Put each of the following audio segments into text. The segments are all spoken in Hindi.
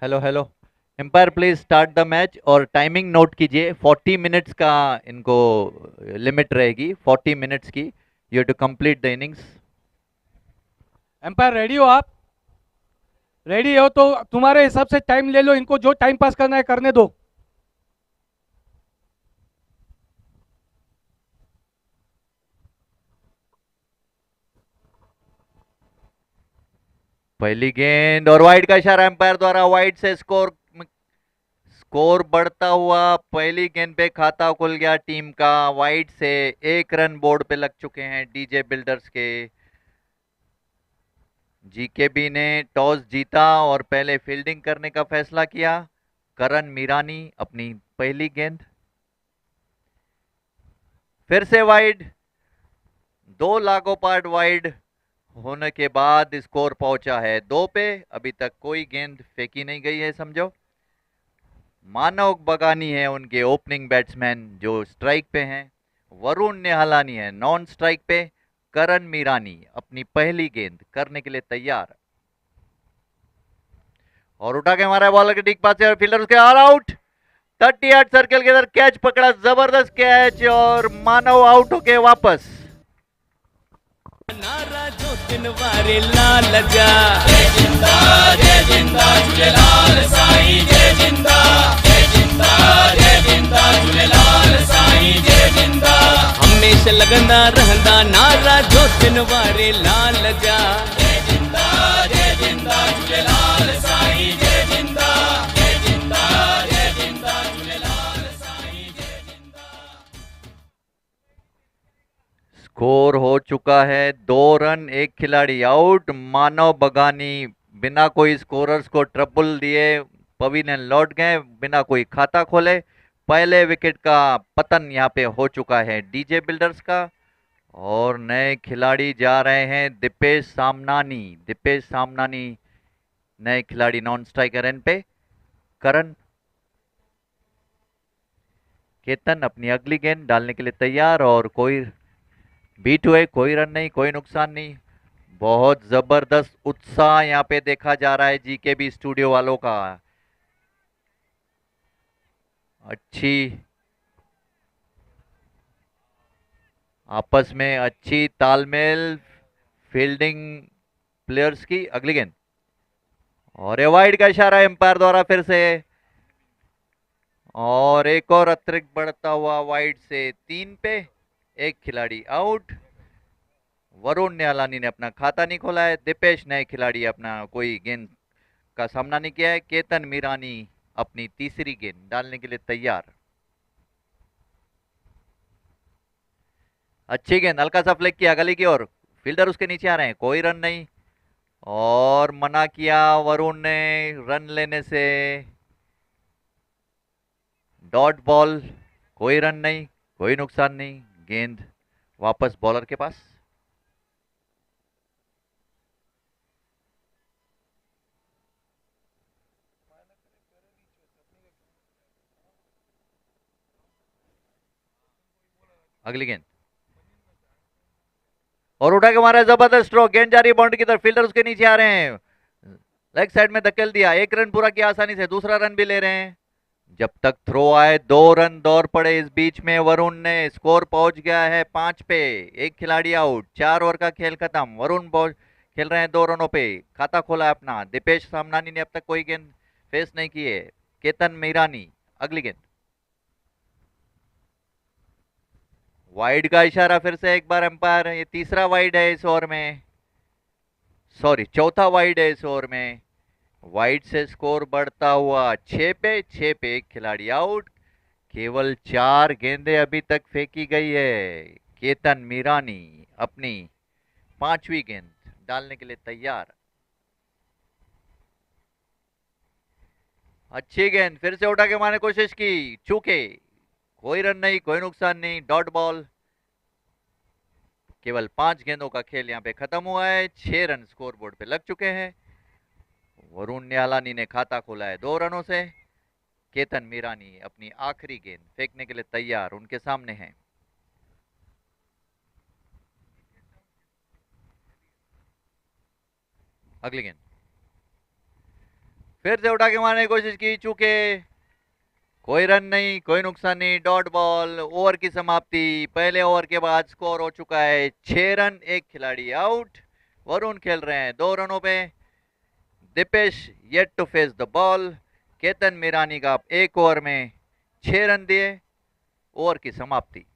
Hello hello. Umpire please start the match और टाइमिंग नोट कीजिए। 40 मिनट्स का इनको लिमिट रहेगी, 40 मिनट्स की। You to complete the innings. Umpire ready हो आप? रेडी हो तो तुम्हारे हिसाब से टाइम ले लो, इनको जो टाइम पास करना है करने दो। पहली गेंद और वाइड का इशारा एम्पायर द्वारा। वाइड से स्कोर स्कोर बढ़ता हुआ। पहली गेंद पे खाता खुल गया टीम का। वाइड से 1 रन बोर्ड पे लग चुके हैं डीजे बिल्डर्स के। जीकेबी ने टॉस जीता और पहले फील्डिंग करने का फैसला किया। करण मीरानी अपनी पहली गेंद। फिर से वाइड। 2 लागोपाठ वाइड होने के बाद स्कोर पहुंचा है 2 पे। अभी तक कोई गेंद फेंकी नहीं गई है समझो। मानव बगानी है उनके ओपनिंग बैट्समैन जो स्ट्राइक पे हैं। वरुण निहलानी है नॉन स्ट्राइक पे। करण मीरानी अपनी पहली गेंद करने के लिए तैयार और उठा के मारा बॉलर के ठीक पास से और फील्डर उसके ऑल आउट। 38 सर्कल के अंदर कैच पकड़ा, जबरदस्त कैच और मानव आउट होके वापस। नारा जो दिन वारे लाल जा जय जिंदा झूलेलाल साईं जय जिंदा झूलेलाल साईं जय जिंदा हमेशा लगंदा रहंदा नारा जो दिन वारे लाल जा जय जिंदा झूलेलाल साईं जय जिंदा झूलेलाल साईं जय जिंदा। स्कोर हो चुका है 2 रन, एक खिलाड़ी आउट। मानव बगानी बिना कोई स्कोरर्स को ट्रबल दिए पवेलियन लौट गए बिना कोई खाता खोले। पहले विकेट का पतन यहाँ पे हो चुका है डीजे बिल्डर्स का और नए खिलाड़ी जा रहे हैं दीपेश सामनानी। दीपेश सामनानी नए खिलाड़ी नॉन स्ट्राइकर एंड पे। करण केतन अपनी अगली गेंद डालने के लिए तैयार और कोई बीट हुए, कोई रन नहीं, कोई नुकसान नहीं। बहुत जबरदस्त उत्साह यहाँ पे देखा जा रहा है जीकेबी स्टूडियो वालों का। अच्छी आपस में अच्छी तालमेल फील्डिंग प्लेयर्स की। अगली गेंद और ये वाइड का इशारा एम्पायर द्वारा फिर से और एक और अतिरिक्त बढ़ता हुआ वाइड से 3 पे। एक खिलाड़ी आउट। वरुण निहलानी ने अपना खाता नहीं खोला है। दीपेश नए खिलाड़ी अपना कोई गेंद का सामना नहीं किया है। केतन मीरानी अपनी तीसरी गेंद डालने के लिए तैयार। अच्छी गेंद हल्का सा फ्लिक किया गली की ओर। फील्डर उसके नीचे आ रहे हैं, कोई रन नहीं और मना किया वरुण ने रन लेने से। डॉट बॉल, कोई रन नहीं, कोई नुकसान नहीं। गेंद वापस बॉलर के पास। अगली गेंद और उठा के मारा जबरदस्त स्ट्रोक। गेंद जा रही है बाउंड्री की तरफ। फील्डर उसके नीचे आ रहे हैं। लेग साइड में धकेल दिया। 1 रन पूरा किया आसानी से, दूसरा रन भी ले रहे हैं। जब तक थ्रो आए 2 रन दौड़ पड़े। इस बीच में वरुण ने स्कोर पहुंच गया है 5 पे। एक खिलाड़ी आउट, 4 ओवर का खेल खत्म। वरुण खेल रहे हैं 2 रनों पे। खाता खोला है अपना। दीपेश सामनानी ने अब तक कोई गेंद फेस नहीं की है। केतन मीरानी अगली गेंद। वाइड का इशारा फिर से एक बार एम्पायर। ये तीसरा वाइड है इस ओवर में, सॉरी चौथा वाइड है इस ओवर में। वाइड से स्कोर बढ़ता हुआ 6 पे। एक खिलाड़ी आउट। केवल 4 गेंदें अभी तक फेंकी गई है। केतन मीरानी अपनी 5वीं गेंद डालने के लिए तैयार। अच्छी गेंद फिर से उठा के मारने की कोशिश की, चूके। कोई रन नहीं, कोई नुकसान नहीं। Dot ball. केवल 5 गेंदों का खेल यहाँ पे खत्म हुआ है। 6 रन स्कोर बोर्ड पे लग चुके हैं। वरुण नियालानी ने खाता खोला है 2 रनों से। केतन मीरानी अपनी आखिरी गेंद फेंकने के लिए तैयार उनके सामने है। अगली गेंद फिर से उठा के मारने की कोशिश की, चूके, कोई रन नहीं, कोई नुकसान नहीं, डॉट बॉल। ओवर की समाप्ति। पहले ओवर के बाद स्कोर हो चुका है 6 रन, एक खिलाड़ी आउट। वरुण खेल रहे हैं 2 रनों पे। Deepesh yet to face the ball. Ketan Mirani का एक ओवर में 6 रन दिए। ओवर की समाप्ति।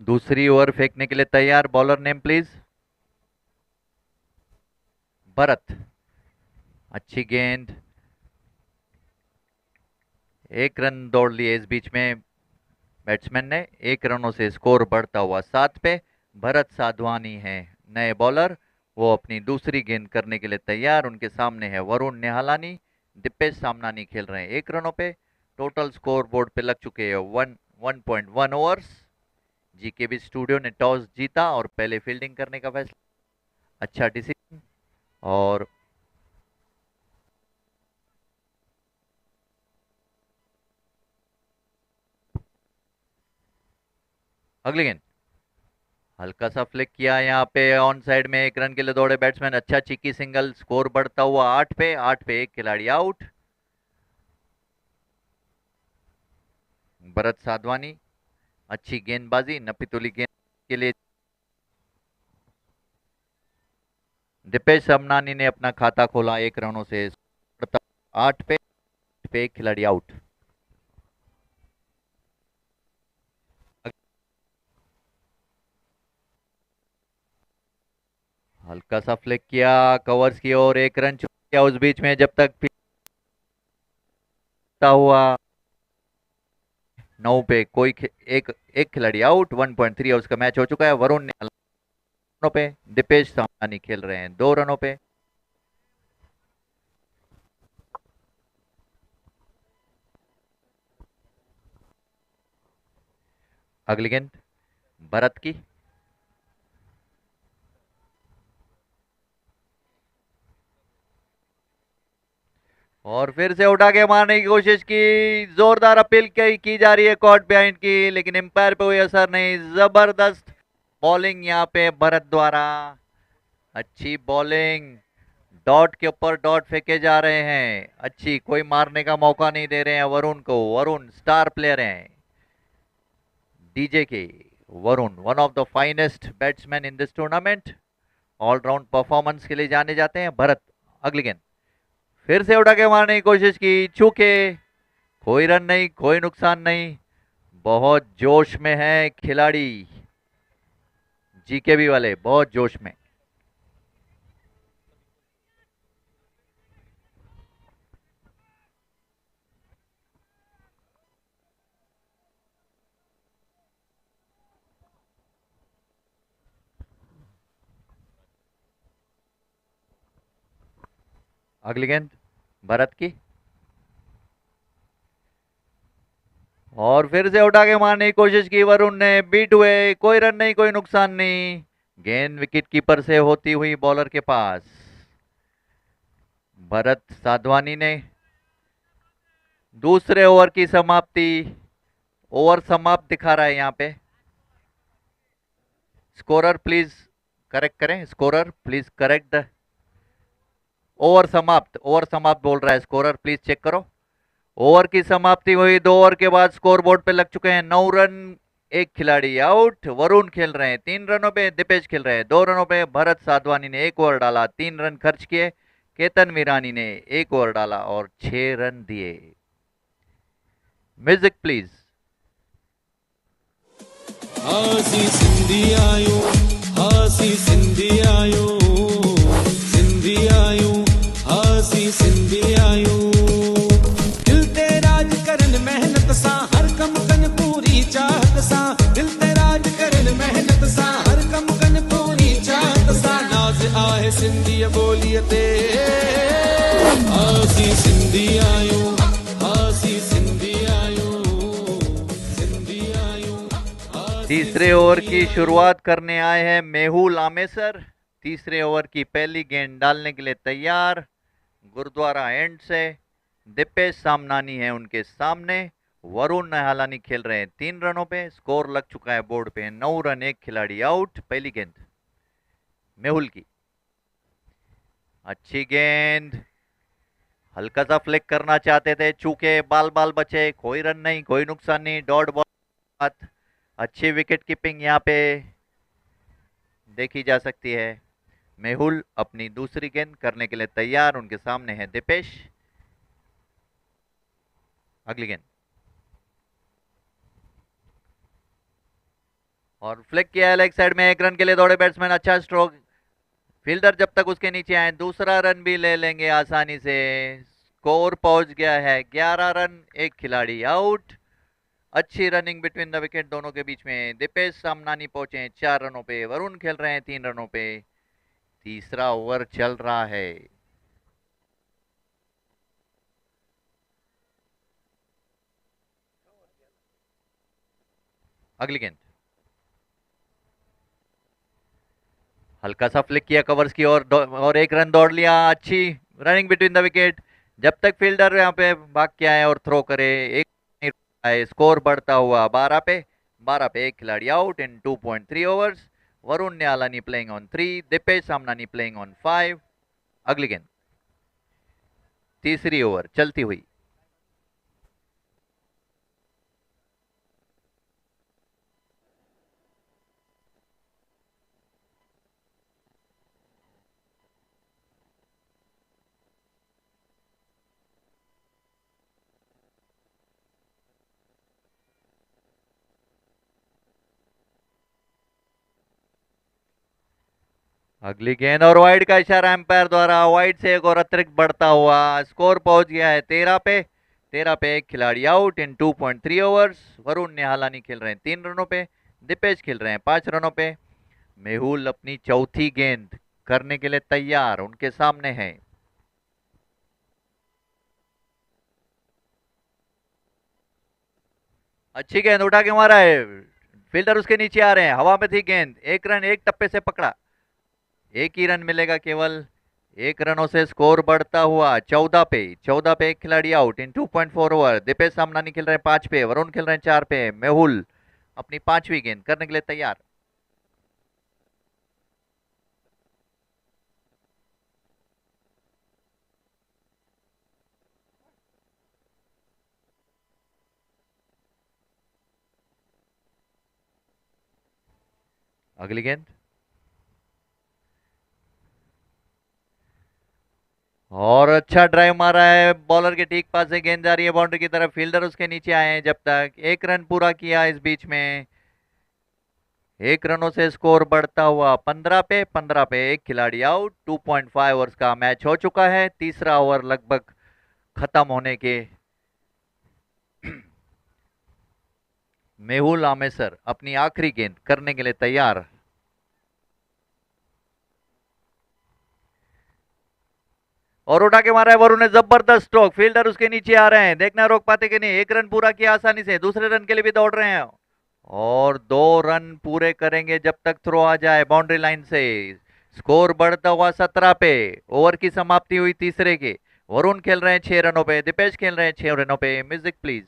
दूसरी ओवर फेंकने के लिए तैयार। Bowler name please. भरत। अच्छी गेंद, 1 रन दौड़ लिए इस बीच में बैट्समैन ने। 1 रनों से स्कोर बढ़ता हुआ 7 पे। भरत साधवानी है नए बॉलर, वो अपनी दूसरी गेंद करने के लिए तैयार। उनके सामने है वरुण निहालानी। दीपेश सामनानी खेल रहे हैं 1 रनों पे। टोटल स्कोर बोर्ड पे लग चुके हैं 1.1 ओवर्स। जीकेबी स्टूडियो ने टॉस जीता और पहले फील्डिंग करने का फैसला। अच्छा डिसीजन। और अगली गेंद हल्का सा फ्लिक किया यहाँ पे ऑन साइड में। 1 रन के लिए दौड़े बैट्समैन। अच्छा चिकी सिंगल। स्कोर बढ़ता हुआ 8 पे। 8 पे एक खिलाड़ी आउट। भरत साधवानी। अच्छी गेंदबाजी, नपीतुली गेंद के लिए। दीपेश समनानी ने अपना खाता खोला 1 रनों से। 8 पे एक खिलाड़ी आउट। हल्का सा फ्लिक किया कवर्स की ओर। 1 रन किया उस बीच में जब तक हुआ। 9 पे कोई एक खिलाड़ी आउट। 1.3 ओवर्स का मैच हो चुका है। वरुण ने रनों पे। दीपेश सामनानी खेल रहे हैं 2 रनों पे। अगली गेंद भरत की। और फिर से उठा के मारने की कोशिश की। जोरदार अपील की जा रही है कॉर्ट बिहाइंड की, लेकिन एम्पायर पे कोई असर नहीं। जबरदस्त बॉलिंग यहाँ पे भरत द्वारा। अच्छी बॉलिंग। डॉट के ऊपर डॉट फेंके जा रहे हैं। अच्छी, कोई मारने का मौका नहीं दे रहे हैं वरुण को। वरुण स्टार प्लेयर हैं डीजे के। Varun one of the finest batsman in this tournament. All round performance के लिए जाने जाते हैं भरत। अगली गेंद फिर से उठा के मारने की कोशिश की, चूके, कोई रन नहीं, कोई नुकसान नहीं। बहुत जोश में है खिलाड़ी जीकेबी वाले, बहुत जोश में। अगली गेंद भरत की। और फिर से उठा के मारने की कोशिश की वरुण ने। बीट हुए, कोई रन नहीं, कोई नुकसान नहीं। गेंद विकेट कीपर से होती हुई बॉलर के पास। भरत साधवानी ने दूसरे ओवर की समाप्ति। ओवर समाप्त दिखा रहा है यहाँ पे। स्कोरर प्लीज करेक्ट करें। Scorer please correct the over समाप्त। ओवर समाप्त बोल रहा है स्कोरर, प्लीज चेक करो। ओवर की समाप्ति हुई। 2 ओवर के बाद स्कोर बोर्ड पे लग चुके हैं 9 रन, एक खिलाड़ी आउट। वरुण खेल रहे हैं 3 रनों पे। दीपेश खेल रहे हैं 2 रनों पे। भरत साधवानी ने 1 ओवर डाला, 3 रन खर्च किए। केतन मीरानी ने 1 ओवर डाला और 6 रन दिए। Music please. हासी सिंधी आयो, हासी सिंधी आयो, सिंधी आयो, हासी सिंधी आयो। दिल तेरा तीसरे ओवर की शुरुआत करने आए हैं मेहुल आमेसर। तीसरे ओवर की पहली गेंद डालने के लिए तैयार। गुरुद्वारा एंड से दिपेश सामनानी है उनके सामने। वरुण नहालानी खेल रहे हैं 3 रनों पे। स्कोर लग चुका है बोर्ड पे 9 रन, एक खिलाड़ी आउट। पहली गेंद मेहुल की, अच्छी गेंद, हल्का सा फ्लिक करना चाहते थे, चूके बाल बाल बचे, कोई रन नहीं, कोई नुकसान नहीं, डॉट बॉल। अच्छी विकेट कीपिंग यहाँ पे देखी जा सकती है। मेहुल अपनी दूसरी गेंद करने के लिए तैयार, उनके सामने है दिपेश। अगली गेंद और फ्लिक किया है लेग साइड में। 1 रन के लिए दौड़े बैट्समैन, अच्छा स्ट्रोक। फील्डर जब तक उसके नीचे आए दूसरा रन भी ले लेंगे आसानी से। स्कोर पहुंच गया है 11 रन, एक खिलाड़ी आउट। अच्छी रनिंग बिटवीन द विकेट दोनों के बीच में। दिपेश सामनानी पहुंचे हैं 4 रनों पे, वरुण खेल रहे हैं 3 रनों पे। तीसरा ओवर चल रहा है। अगली गेंद हल्का सा फ्लिक किया कवर्स की और 1 रन दौड़ लिया। अच्छी रनिंग बिटवीन द विकेट। जब तक फील्डर यहाँ पे भाग के आए और थ्रो करे, एक स्कोर बढ़ता हुआ 12 पे एक खिलाड़ी out in 2.3 overs. Varun Nyalani playing on 3, Dipesh Samnani playing on 5। अगली गेंद तीसरी ओवर चलती हुई। अगली गेंद और वाइड का इशारा एम्पायर द्वारा। वाइड से एक और अतिरिक्त बढ़ता हुआ। स्कोर पहुंच गया है 13 पे एक खिलाड़ी out in 2.3 overs. Varun Nihalani खेल रहे हैं 3 रनों पे, दिपेश खेल रहे हैं 5 रनों पे। मेहुल अपनी चौथी गेंद करने के लिए तैयार, उनके सामने है। अच्छी गेंद उठा के मारा है, फील्डर उसके नीचे आ रहे हैं। हवा में थी गेंद, 1 रन, 1 टप्पे से पकड़ा। 1 ही रन मिलेगा केवल। 1 रनों से स्कोर बढ़ता हुआ 14 पे एक खिलाड़ी आउट इन 2.4 ओवर। दिपेश सामनानी खेल रहे हैं 5 पे, वरुण खेल रहे हैं 4 पे। मेहुल अपनी 5वीं गेंद करने के लिए तैयार। अगली गेंद और अच्छा ड्राइव मारा है, बॉलर के ठीक पास से गेंद जा रही है बाउंड्री की तरफ। फील्डर उसके नीचे आए हैं। जब तक 1 रन पूरा किया इस बीच में। 1 रनों से स्कोर बढ़ता हुआ 15 पे एक खिलाड़ी आउट। 2.5 ओवर्स का मैच हो चुका है, तीसरा ओवर लगभग खत्म होने के। मेहुल आमेसर अपनी आखिरी गेंद करने के लिए तैयार। और उठा के मारा है वरुण ने, जबरदस्त स्ट्रोक। फील्डर उसके नीचे आ रहे हैं, देखना रोक पाते कि नहीं। 1 रन पूरा किया आसानी से, दूसरे रन के लिए भी दौड़ रहे हैं और 2 रन पूरे करेंगे जब तक थ्रो आ जाए बाउंड्री लाइन से। स्कोर बढ़ता हुआ 17 पे। ओवर की समाप्ति हुई तीसरे के। वरुण खेल रहे हैं 6 रनों पे, दिपेश खेल रहे हैं 6 रनों पे। Music please.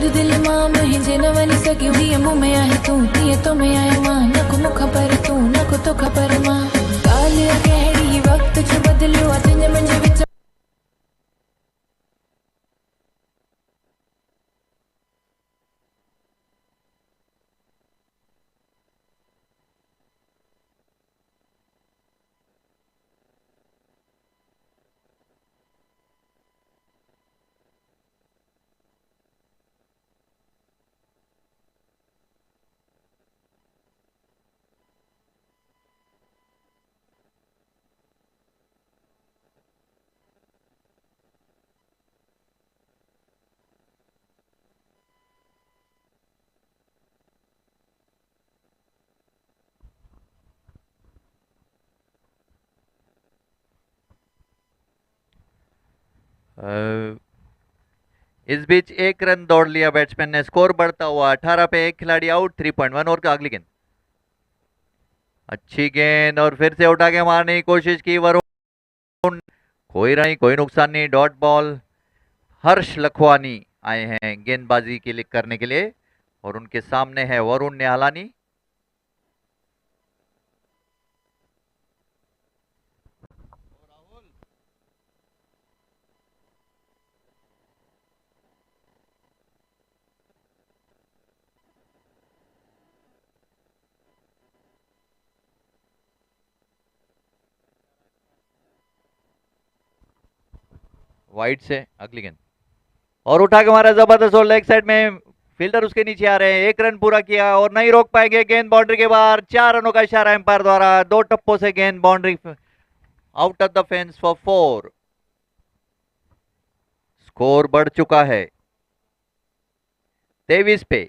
दिल मां मुझे न वनी सकी हुई मुंह में आए तू दिए तो मैं आए मां नको मुख पर तू नको तो खबर मां काल गहरी वक्त जो बदलियो अतने मंजे विच अ, इस बीच एक रन दौड़ लिया बैट्समैन ने, स्कोर बढ़ता हुआ 18 पे, एक खिलाड़ी आउट, 3.1 ओवर का। अगली गेंद, अच्छी गेंद और फिर से उठा के मारने की कोशिश की वरुण, कोई नहीं, कोई नुकसान नहीं, डॉट बॉल। हर्ष लखवानी आए हैं गेंदबाजी के लिए करने के लिए और उनके सामने है वरुण निहालानी। वाइड से अगली गेंद और उठा के मारा जबरदस्त और लेग साइड में, फील्डर उसके नीचे आ रहे हैं। एक रन पूरा किया और नहीं रोक पाएंगे, गेंद बाउंड्री के बाहर। 4 रनों का इशारा एम्पायर द्वारा, 2 टप्पों से गेंद boundary out of the fence for 4। Score बढ़ चुका है 23 पे।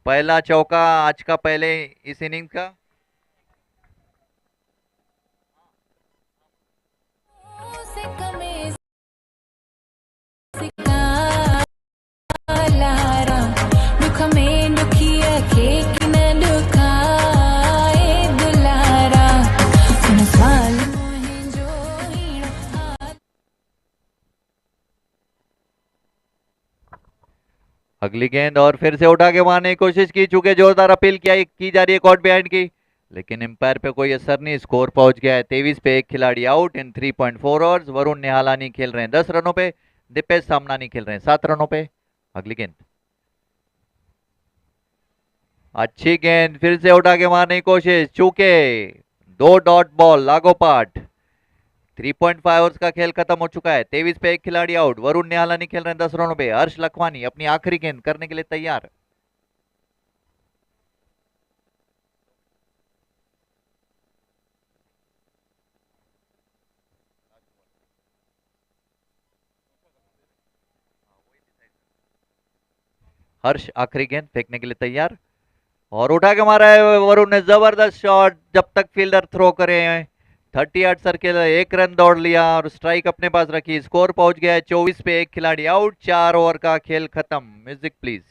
पहला चौका आज का, पहले इस इनिंग का। अगली गेंद और फिर से उठा के मारने की कोशिश की, चूंकि जोरदार अपील की जा रही है कॉट बिहाइंड की, लेकिन एम्पायर पे कोई असर नहीं। स्कोर पहुंच गया है 23 पे, एक खिलाड़ी आउट इन 3.4 ओवर्स। वरुण निहालानी खेल रहे हैं 10 रनों पे, दीपेश सामनानी खेल रहे हैं 7 रनों पे। अगली गेंद, अच्छी गेंद, फिर से उठा के मारने की कोशिश, चूंकि 2 डॉट बॉल लागोपाठ। 3.5 ओवर्स का खेल खत्म हो चुका है, 23 पे एक खिलाड़ी आउट। वरुण निहालानी खेल रहे हैं 10 रनों पे। हर्ष लखवानी अपनी आखिरी गेंद करने के लिए तैयार। हर्ष आखिरी गेंद फेंकने के लिए तैयार और उठा के मारा है वरुण ने, जबरदस्त शॉट, जब तक फील्डर थ्रो करे हैं। 38 सर्किल, 1 रन दौड़ लिया और स्ट्राइक अपने पास रखी। स्कोर पहुंच गया है 24 पे, एक खिलाड़ी आउट। 4 ओवर का खेल खत्म। Music please.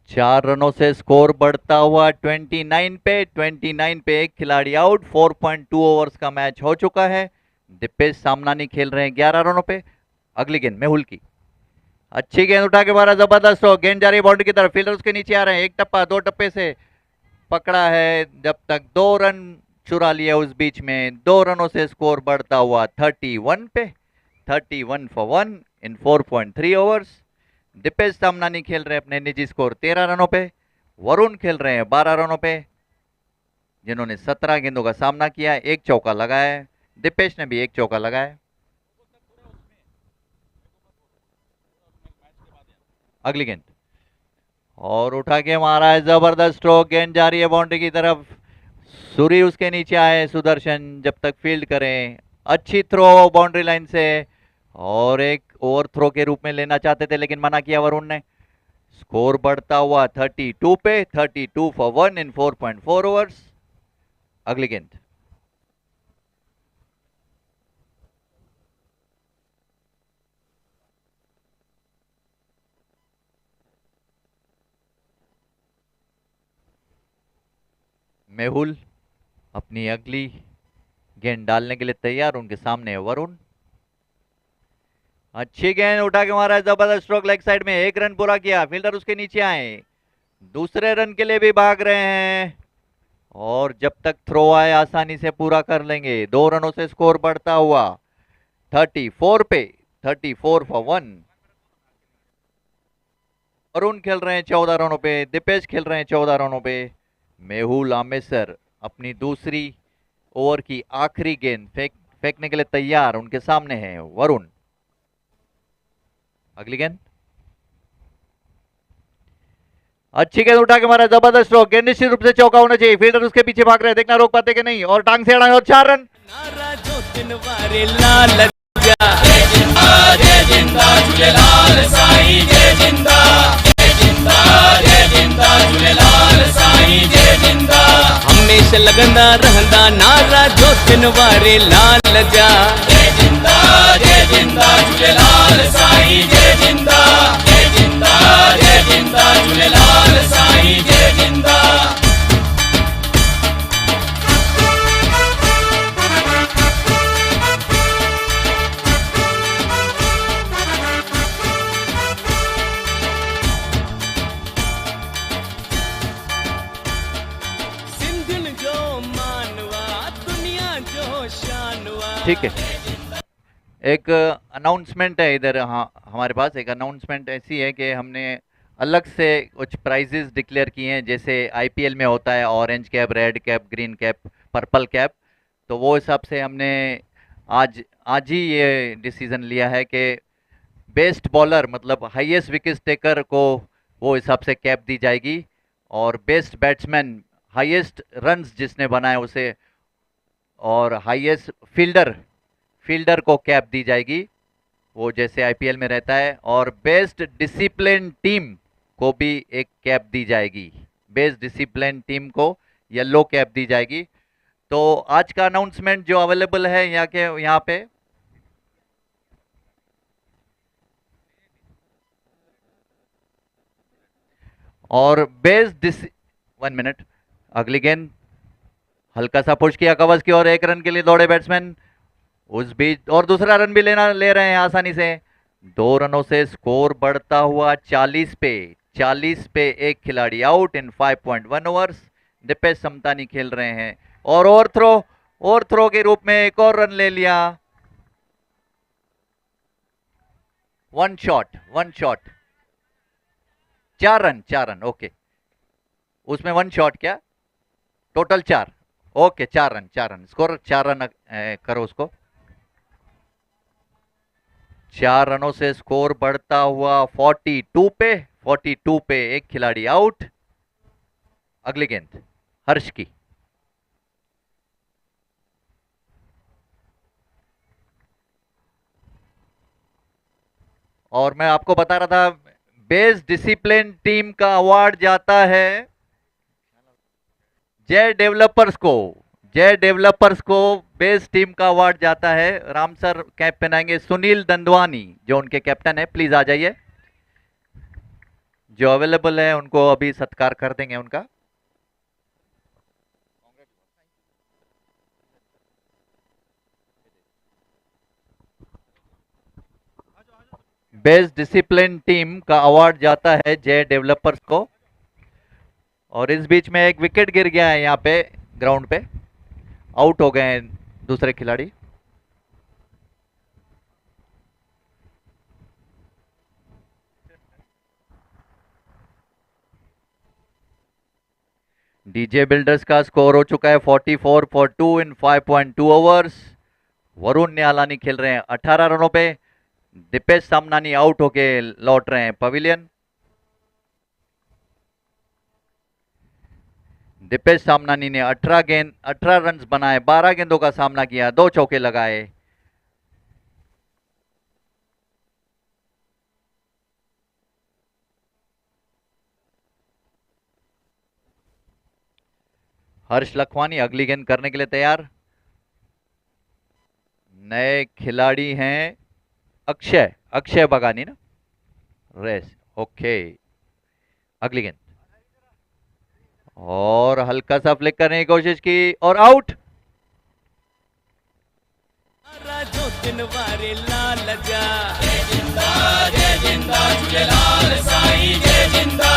चार रनों से स्कोर बढ़ता हुआ 29 पे। 29 पे एक खिलाड़ी आउट। 4.2 ओवर्स का मैच हो चुका है। दीपेश सामनानी खेल रहे हैं 11 रनों पे। अगली गेंद मेहुल की, अच्छी गेंद उठा के मारा, जबरदस्त हो, गेंद जा रही है बाउंड्री की तरफ। फील्डर उसके नीचे आ रहे हैं, एक टप्पा 2 टप्पे से पकड़ा है, जब तक 2 रन चुरा लिया उस बीच में। 2 रनों से स्कोर बढ़ता हुआ 31 पे। 31 फॉर 1 इन 4.3 ओवर्स। दीपेश सामनानी खेल रहे हैं अपने निजी स्कोर 13 रनों पे। वरुण खेल रहे हैं 12 रनों पे, जिन्होंने 17 गेंदों का सामना किया, एक चौका लगाया है। दीपेश ने भी एक चौका लगाया है। अगली गेंद और उठा के मारा है, जबरदस्त स्ट्रोक, गेंद जा रही है बाउंड्री की तरफ। सूरी उसके नीचे आए, सुदर्शन जब तक फील्ड करें। अच्छी थ्रो बाउंड्री लाइन से, और एक ओवर थ्रो के रूप में लेना चाहते थे लेकिन मना किया वरुण ने। स्कोर बढ़ता हुआ 32 पे, 32 फॉर 1 इन 4.4 ओवर्स। अगली गेंद मेहुल अपनी अगली गेंद डालने के लिए तैयार, उनके सामने है वरुण। अच्छी गेंद उठा के मारा है, जबरदस्त स्ट्रोक लेग साइड में, एक रन पूरा किया। फील्डर उसके नीचे आए, दूसरे रन के लिए भी भाग रहे हैं, और जब तक थ्रो आए आसानी से पूरा कर लेंगे। 2 रनों से स्कोर बढ़ता हुआ 34 पे, 34 फॉर 1। वरुण खेल रहे हैं 14 रनों पे, दीपेश खेल रहे हैं 14 रनों पे। मेहुल आमेसर अपनी दूसरी ओवर की आखिरी गेंद फेंकने के लिए तैयार, उनके सामने है वरुण। अगली गेंद अच्छी गेंद उठा के मारा, जबरदस्त स्ट्रोक, गेंद निश्चित रूप से चौका होना चाहिए। फील्डर उसके पीछे भाग रहे हैं, देखना रोक पाते कि नहीं, और टांग से अड़ा और 4 रन। नारा जो दिन वारे लाल जा, जय जिंदा जय जिंदा झूलेलाल साईं, जय जिंदा जय जिंदा जय जिंदा झूलेलाल साईं, जय जिंदा। हमेशा लगंदा रहंदा नारा जो दिन वारे लाल जा, जय जिंदा जय जिंदा झूलेलाल साईं, जय जिंदा जय जिंदा जय जिंदा झूलेलाल साईं, जय जिंदा। ठीक है, एक अनाउंसमेंट है इधर। हाँ, हमारे पास एक अनाउंसमेंट ऐसी है कि हमने अलग से कुछ प्राइजेस डिक्लेयर किए हैं, जैसे आईपीएल में होता है orange cap, red cap, green cap, purple cap. तो वो हिसाब से हमने आज आज ही ये डिसीजन लिया है कि बेस्ट बॉलर मतलब हाईएस्ट विकेट टेकर को वो हिसाब से कैप दी जाएगी, और बेस्ट बैट्समैन हाईएस्ट रन्स जिसने बनाए उसे, और हाईएस्ट फील्डर फील्डर को कैप दी जाएगी, वो जैसे आईपीएल में रहता है। और बेस्ट डिसिप्लिन टीम को भी एक कैप दी जाएगी, बेस्ट डिसिप्लिन टीम को येलो कैप दी जाएगी। तो आज का अनाउंसमेंट जो अवेलेबल है यहाँ पे, और बेस्ट 1 मिनट। अगली गेंद हल्का सा पुश किया कवच की, और 1 रन के लिए दौड़े बैट्समैन उस बीच, और दूसरा रन भी ले रहे हैं आसानी से। 2 रनों से स्कोर बढ़ता हुआ 40 पे, 40 पे एक खिलाड़ी आउट इन 5.1 ओवर्स। दीपेश समतानी खेल रहे हैं, और ओवर थ्रो के रूप में एक और रन ले लिया। वन शॉट 4 रन ओके, उसमें 1 शॉट क्या, total 4, okay 4 run score, 4 run करो उसको। 4 रनों से स्कोर बढ़ता हुआ 42 पे एक खिलाड़ी आउट। अगली गेंद हर्ष की, और मैं आपको बता रहा था बेस्ट डिसिप्लिन टीम का अवार्ड जाता है जय डेवलपर्स को बेस्ट टीम का अवार्ड जाता है। राम सर कैप पहनाएंगे, सुनील दंदवानी जो उनके कैप्टन है, प्लीज आ जाइए। जो अवेलेबल है उनको अभी सत्कार कर देंगे उनका। बेस्ट डिसिप्लिन टीम का अवार्ड जाता है जय डेवलपर्स को। और इस बीच में एक विकेट गिर गया है यहाँ पे ग्राउंड पे, आउट हो गए हैं दूसरे खिलाड़ी। डीजे बिल्डर्स का स्कोर हो चुका है 44 for 2 in 5.2 overs. Varun Nihalani खेल रहे हैं 18 रनों पे। दीपेश सामनानी आउट होके लौट रहे हैं पवेलियन। दीपेश सामनानी ने 18 रन बनाए, 12 गेंदों का सामना किया, 2 चौके लगाए। हर्ष लखवानी अगली गेंद करने के लिए तैयार। नए खिलाड़ी हैं अक्षय बगानी ना, रेस। ओके, अगली गेंद और हल्का सा फ्लिक करने की कोशिश की और आउट। जो दिन वारे लाल जा जय जिंदा झूलेलाल साईं जय जिंदा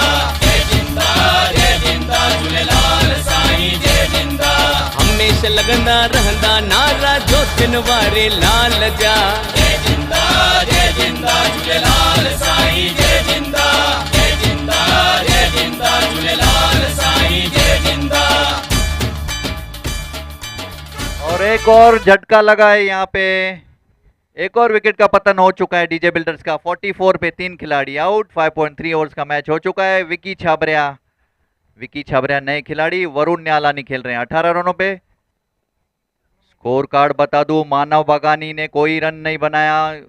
झूलेलाल साईं जय जिंदा। हमेशा लगंदा रहंदा नारा जो दिन वारे लाल जा जय जिंदा झूलेलाल साईं जय जिंदा झूलेलाल साईं जय जिंदा। और एक और झटका लगा है यहाँ पे, एक और विकेट का पतन हो चुका है डीजे बिल्डर्स का। 44 पे 3 खिलाड़ी आउट। 5.3 ओवर्स का मैच हो चुका है। विकी छाबरिया नए खिलाड़ी। वरुण निहालानी खेल रहे हैं 18 रनों पे। स्कोर कार्ड बता दूं, मानव बगानी ने कोई रन नहीं बनाया।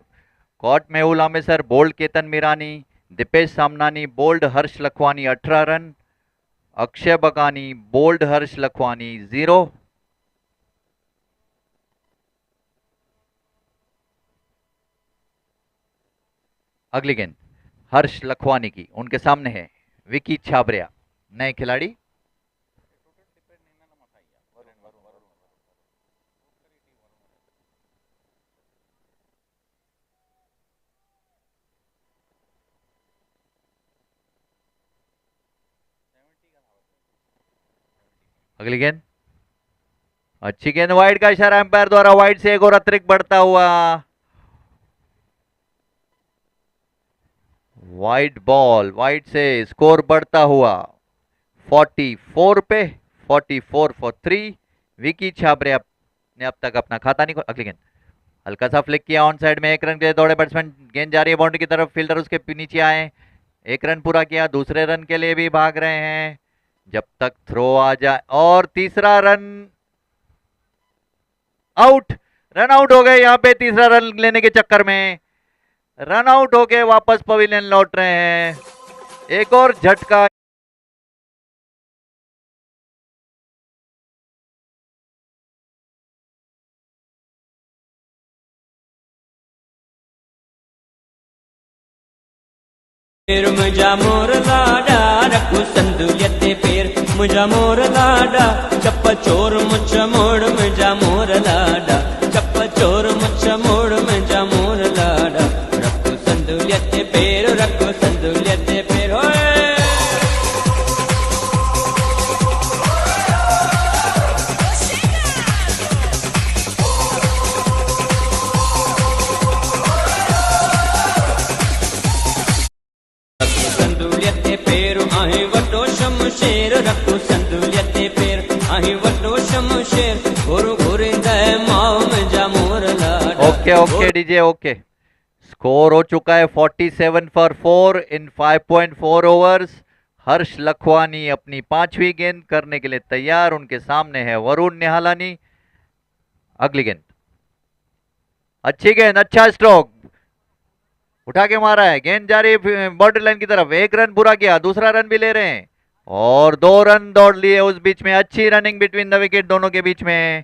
Caught Mehul Amesar bowled Ketan Mirani. Dipesh Samnani bowled Harsh Lakhwani 18 run. Akshay Bagani bowled Harsh Lakhwani 0। अगली गेंद हर्ष लखवानी की, उनके सामने है विकी छाबरिया नए खिलाड़ी। अगली गेंद अच्छी गेंद, वाइड का इशारा एम्पायर द्वारा। वाइड से एक और अतिरिक्त बढ़ता हुआ, वाइड बॉल, वाइड से स्कोर बढ़ता हुआ 44 पे 44 फॉर 3। विकी छाबरिया ने अब तक अपना खाता नहीं। अगली गेंद हल्का सा फ्लिक किया ऑन साइड में, 1 रन के लिए दौड़े बैट्समैन। गेंद जा रही है बाउंड्री की तरफ, फील्डर उसके नीचे आए, 1 रन पूरा किया। दूसरे रन के लिए भी भाग रहे हैं जब तक थ्रो आ जाए। और तीसरा रन आउट, रन आउट हो गए यहाँ पे। तीसरा रन लेने के चक्कर में रन आउट होके वापस पवेलियन लौट रहे हैं। एक और झटका। पेर मुझा मोर लाडा रखू संदुलियत पेर मुझा मोर लाडा चप्प चोर मुझ मोड़ मुझा मोर लाडा चप्प चोर मुझ मोड़ मुझा मोर लाडा रखू संदुलियत पेर रखू संदुलियत पेर होए। शमशेर रखो संदुलियत पेर आही वटो शमशेर घोर घोरिंदा माव में जा मोर लाडा। Okay DJ okay. स्कोर हो चुका है 47 for 4 in 5.4 overs. Harsh Lakhwani अपनी 5वीं गेंद करने के लिए तैयार। उनके सामने है वरुण निहालानी। अगली गेंद अच्छी गेंद, अच्छा स्ट्रोक, उठा के मारा है। गेंद जा रही है बॉर्डर लाइन की तरफ, 1 रन पूरा किया, दूसरा रन भी ले रहे हैं और 2 रन दौड़ लिए उस बीच में। अच्छी रनिंग बिटवीन द विकेट दोनों के बीच में।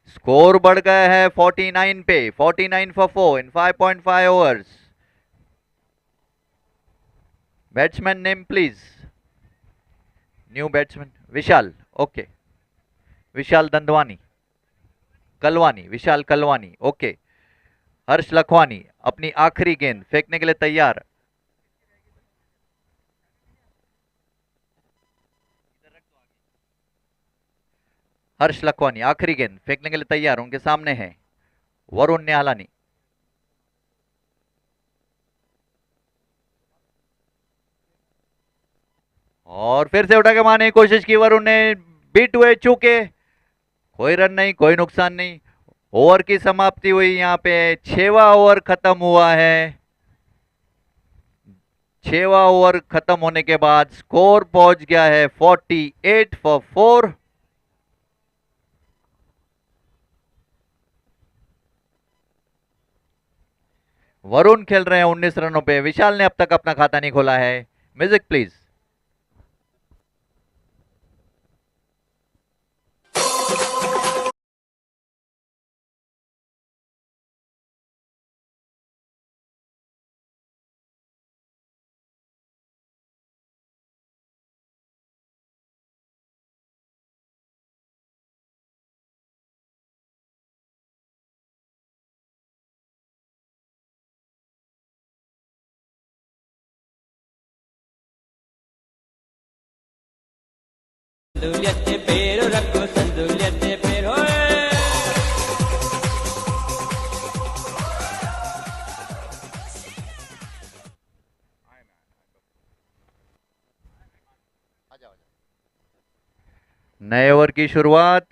स्कोर बढ़ गया है 49 पे 49 for 4 in 5.5 overs. Batsman name please. New batsman Vishal. Okay, Vishal Dandwani Kalwani, Vishal Kalwani. Okay, Harsh Lakhwani अपनी आखिरी गेंद फेंकने के लिए तैयार। हर्ष लखवानी आखिरी गेंद फेंकने के लिए तैयार। उनके सामने है वरुण निहालानी। और फिर से उठा के मारने की कोशिश की वरुण ने, बीट हुए, चूके, कोई रन नहीं, कोई नुकसान नहीं। ओवर की समाप्ति हुई यहाँ पे, 6वां ओवर खत्म हुआ है। 6वां ओवर खत्म होने के बाद स्कोर पहुंच गया है 48 फॉर 4। वरुण खेल रहे हैं 19 रनों पे, विशाल ने अब तक अपना खाता नहीं खोला है। Music please. संदुल्याचे पेरो रखो, संदुल्याचे पेरो। नए ओवर की शुरुआत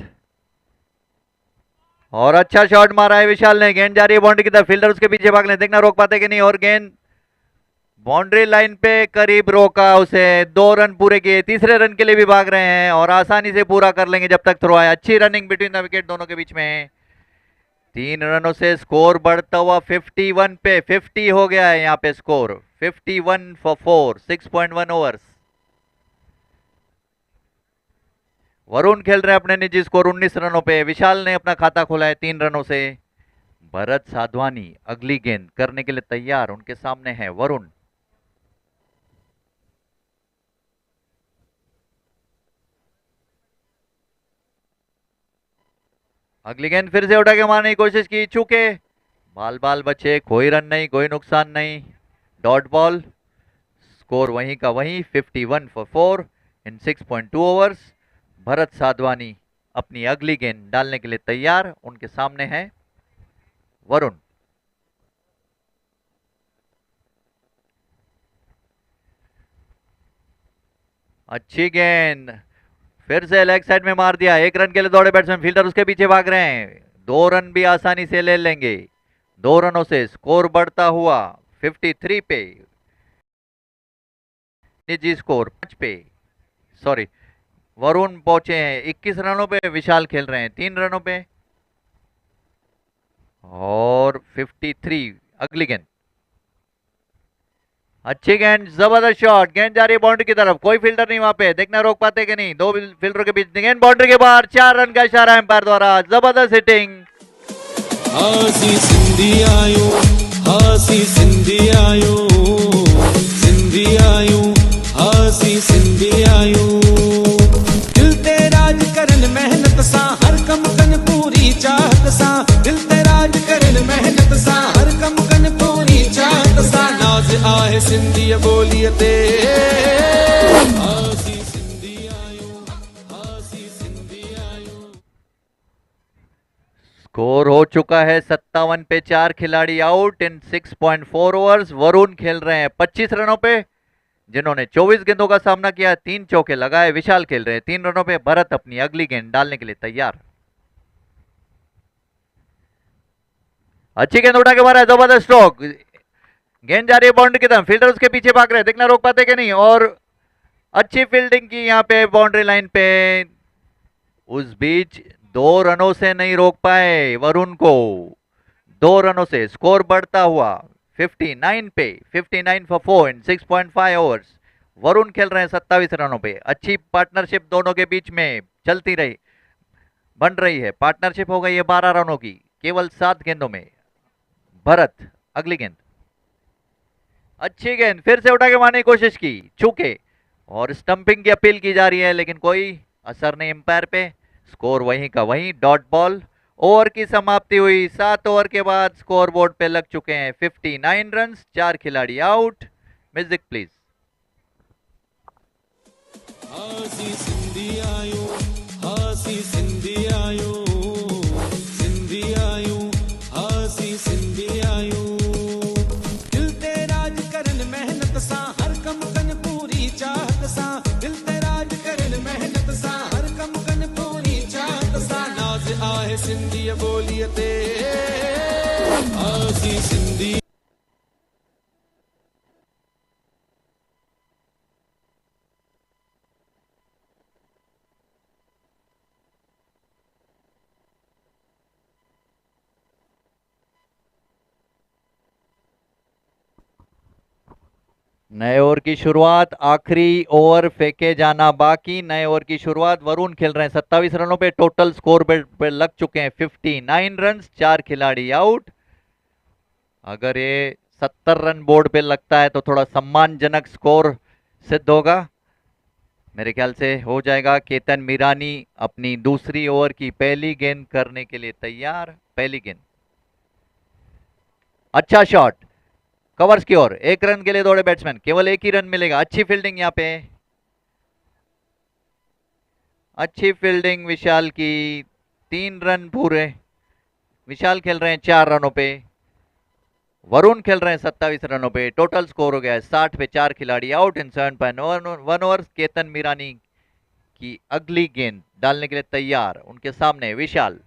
और अच्छा शॉट मारा है विशाल ने, गेंद जा रही है बाउंड्री की तरफ, फील्डर उसके पीछे भाग ले, देखना रोक पाते कि नहीं। और गेंद बाउंड्री लाइन पे करीब रोका उसे, 2 रन पूरे किए, तीसरे रन के लिए भी भाग रहे हैं और आसानी से पूरा कर लेंगे जब तक थ्रो आए। अच्छी रनिंग बिटवीन द विकेट दोनों के बीच में। 3 रनों से स्कोर बढ़ता हुआ 51 पे 50 हो गया है यहाँ पे स्कोर, 51 फॉर 4, 6.1 ओवर्स। वरुण खेल रहे हैं अपने निजी स्कोर 19 रनों पे, विशाल ने अपना खाता खोला है 3 रनों से। भरत साधवानी अगली गेंद करने के लिए तैयार, उनके सामने है वरुण। अगली गेंद फिर से उठा के मारने की कोशिश की, चूके, बाल बाल बचे, कोई रन नहीं, कोई नुकसान नहीं, डॉट बॉल। स्कोर वहीं का वहीं, 51 for 4 in 6.2 overs. Bharat Sadhwani अपनी अगली गेंद डालने के लिए तैयार, उनके सामने है वरुण। अच्छी गेंद, फिर से लेग साइड में मार दिया, 1 रन के लिए दौड़े बैट्समैन, फील्डर उसके पीछे भाग रहे हैं, 2 रन भी आसानी से ले लेंगे। 2 रनों से स्कोर बढ़ता हुआ 53 पे, निजी स्कोर 5 पे, सॉरी वरुण पहुंचे हैं 21 रनों पे, विशाल खेल रहे हैं 3 रनों पे और 53। अगली गेंद, अच्छी गेंद, जबरदस्त शॉट, गेंद जा रही है बाउंड्री की तरफ, कोई फील्डर नहीं वहां पे, देखना रोक पाते कि नहीं। 2 फील्डरों के बीच गेंद बाउंड्री के बाहर, 4 रन का इशारा एम्पायर द्वारा, जबरदस्त हिटिंग। हासी सिंधी आयो, हासी सिंधी आयो, सिंधी आयो, हासी सिंधी आयो। दिल ते राज करन मेहनत सा, हर कम कन पूरी चाहत सा, दिल ते राज करन मेहनत सा, हर कम कन पूरी चाहत सा। नाज आहे सिंधी बोलिए ते, हासी सिंधी आयो, हासी सिंधी आयो। स्कोर हो चुका है 57 पे, 4 खिलाड़ी आउट इन 6.4 ओवर्स। वरुण खेल रहे हैं 25 रनों पे, जिन्होंने 24 गेंदों का सामना किया, 3 चौके लगाए। विशाल खेल रहे हैं 3 रनों पे। भरत अपनी अगली गेंद डालने के लिए तैयार। अच्छी गेंद उठा के मारा है, जबरदस्त स्ट्रोक, गेंद जा रही है बाउंड्री की तरफ, फील्डर उसके पीछे भाग रहे हैं, देखना रोक पाते कि नहीं। और अच्छी फील्डिंग की यहाँ पे बाउंड्री लाइन पे, उस बीच 2 रनों से नहीं रोक पाए वरुण को। 2 रनों से स्कोर बढ़ता हुआ 59 पे, 59 फॉर 4 इन 6.5 ओवर्स। वरुण खेल रहे हैं 27 रनों पे। अच्छी पार्टनरशिप दोनों के बीच में चलती रही, बन रही है, पार्टनरशिप हो गई है 12 रनों की केवल 7 गेंदों में। भरत अगली गेंद, अच्छी गेंद, फिर से उठा के मारने की कोशिश की, चूके, और स्टंपिंग की अपील की जा रही है लेकिन कोई असर नहीं एम्पायर पे। स्कोर वहीं का वहीं, डॉट बॉल। ओवर की समाप्ति हुई, 7 ओवर के बाद स्कोर बोर्ड पे लग चुके हैं 59 रन, 4 खिलाड़ी आउट। Music please. हासी सिंधी आयो, हासी सिंधी आयो, सिंधी आयो, हासी सिंधी आयो। दिल ते राज करन मेहनत सा, हर कम कन पूरी चाहत सा, दिल बोलिए ते हासी सिंधी नए ओवर की शुरुआत, आखिरी ओवर फेंके जाना बाकी। नए ओवर की शुरुआत, वरुण खेल रहे हैं 27 रनों पे, टोटल स्कोर पे लग चुके हैं 59 रन, 4 खिलाड़ी आउट। अगर ये 70 रन बोर्ड पे लगता है तो थोड़ा सम्मानजनक स्कोर सिद्ध होगा। मेरे ख्याल से हो जाएगा। केतन मीरानी अपनी दूसरी ओवर की पहली गेंद करने के लिए तैयार। पहली गेंद, अच्छा शॉट, कवर्स की ओर, 1 रन के लिए दौड़े बैट्समैन, केवल 1 ही रन मिलेगा। अच्छी फील्डिंग यहाँ पे, अच्छी फील्डिंग विशाल की, 3 रन पूरे। विशाल खेल रहे हैं 4 रनों पे, वरुण खेल रहे हैं 27 रनों पे। टोटल स्कोर हो गया है 60 पे, 4 खिलाड़ी आउट इन 7.1 ओवर। केतन मीरानी की अगली गेंद डालने के लिए तैयार, उनके सामने विशाल।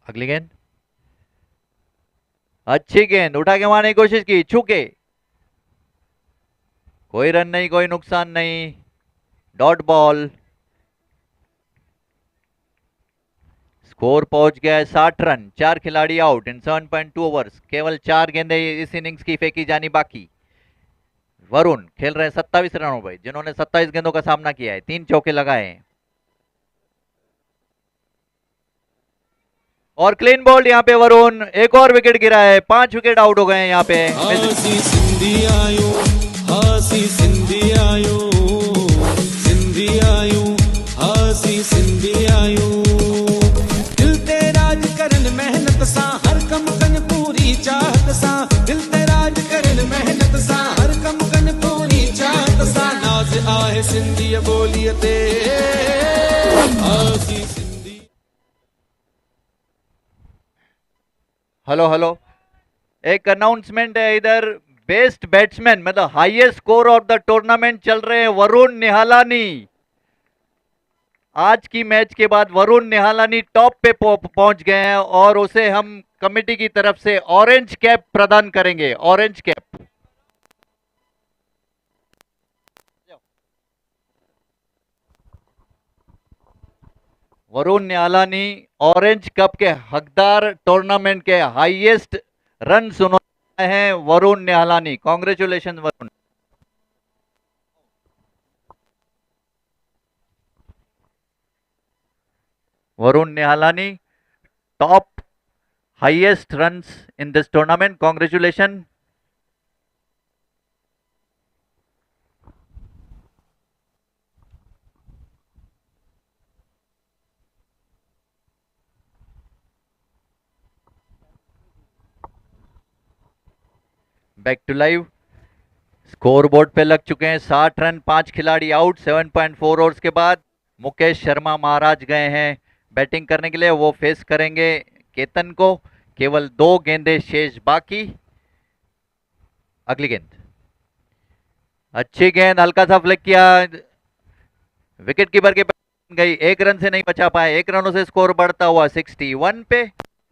अगली गेंद, अच्छी गेंद, उठा के मारने की कोशिश की, छूके, कोई रन नहीं, कोई नुकसान नहीं, डॉट बॉल। स्कोर पहुंच गया है 60 रन, 4 खिलाड़ी आउट इन 7.2 ओवर्स। केवल 4 गेंदें इस इनिंग्स की फेंकी जानी बाकी। वरुण खेल रहे हैं 27 रनों पर, जिन्होंने 27 गेंदों का सामना किया है, 3 चौके लगाए हैं और क्लीन बॉल्ड यहाँ पे वरुण। एक और विकेट गिरा है, 5 विकेट आउट हो गए हैं यहाँ पे। हासी सिंधी आयो, हासी सिंधी आयो, सिंधी आयो, हासी सिंधी आयो। दिल ते राज करन मेहनत सा, हर कम कन पूरी चाहत सा। दिल ते राज करन मेहनत सा, हर कम कन पूरी चाहत सा। नाज आहे सिंधी बोलिए ते हासी सिंधी। हेलो हेलो, एक अनाउंसमेंट है इधर। बेस्ट बैट्समैन मतलब highest score of the tournament चल रहे हैं वरुण निहालानी। आज की मैच के बाद वरुण निहालानी टॉप पे पहुंच गए हैं और उसे हम कमेटी की तरफ से ऑरेंज कैप प्रदान करेंगे। Orange cap, Varun Nihalani orange cup के हकदार, टूर्नामेंट के हाईएस्ट रन उन्होंने हैं Varun Nihalani. Congratulation Varun. Varun Nihalani top highest runs in this tournament, congratulation. Back to live, scoreboard पे लग चुके हैं 60 रन, 5 खिलाड़ी आउट 7.4 ओवर्स के बाद। मुकेश शर्मा महाराज गए हैं बैटिंग करने के लिए, वो फेस करेंगे केतन को। केवल 2 गेंदें शेष बाकी। अगली गेंद, अच्छी गेंद, हल्का सा फ्लिक किया, विकेट कीपर के गई, 1 रन से नहीं बचा पाए। 1 रनों से स्कोर बढ़ता हुआ 61 पे,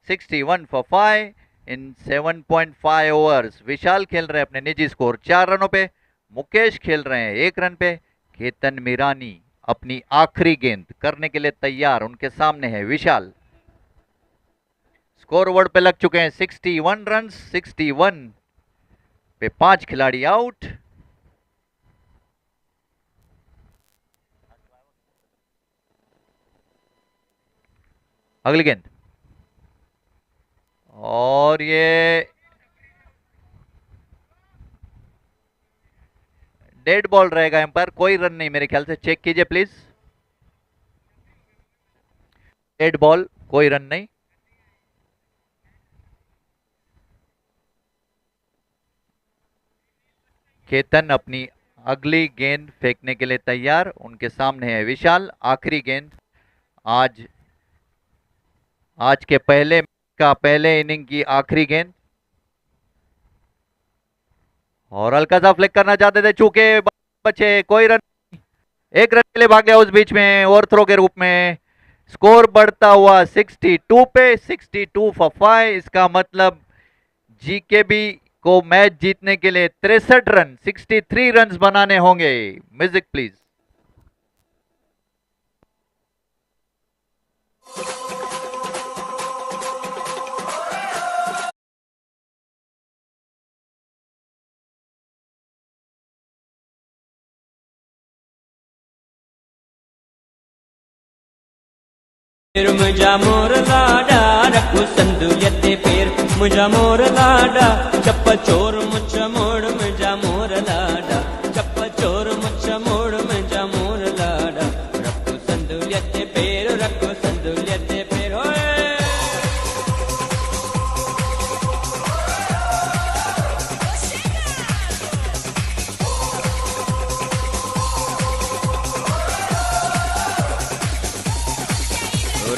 61 फॉर 5 इन 7.5 ओवर्स। विशाल खेल रहे हैं अपने निजी स्कोर 4 रनों पे, मुकेश खेल रहे हैं 1 रन पे। केतन मीरानी अपनी आखिरी गेंद करने के लिए तैयार, उनके सामने है विशाल। स्कोर बोर्ड पे लग चुके हैं 61 रन, 61 पे 5 खिलाड़ी आउट। अगली गेंद, और ये डेड बॉल रहेगा एम्पायर, कोई रन नहीं मेरे ख्याल से। चेक कीजिए प्लीज, डेड बॉल, कोई रन नहीं। केतन अपनी अगली गेंद फेंकने के लिए तैयार, उनके सामने है विशाल। आखिरी गेंद आज के पहले इनिंग की आखिरी गेंद, और हल्का सा फ्लिक करना चाहते थे, चूंकि बचे, कोई रन, एक रन के लिए भाग गया उस बीच में ओवरथ्रो के रूप में। स्कोर बढ़ता हुआ 62 पे, 62 फॉर 5। इसका मतलब जीकेबी को मैच जीतने के लिए 63 रन, 63 रन बनाने होंगे। Music please. पेर मुझा मोर लाडा रखो संदुलियते पेर मुझा मोर लाडा चप्पा चोर मुझा मोड़ मुझा मोर लाडा चप्पा चोर मुझा मोड़ मुझा मोर लाडा रखो संदुलियते पेर रखो संदुलियते पेर ओए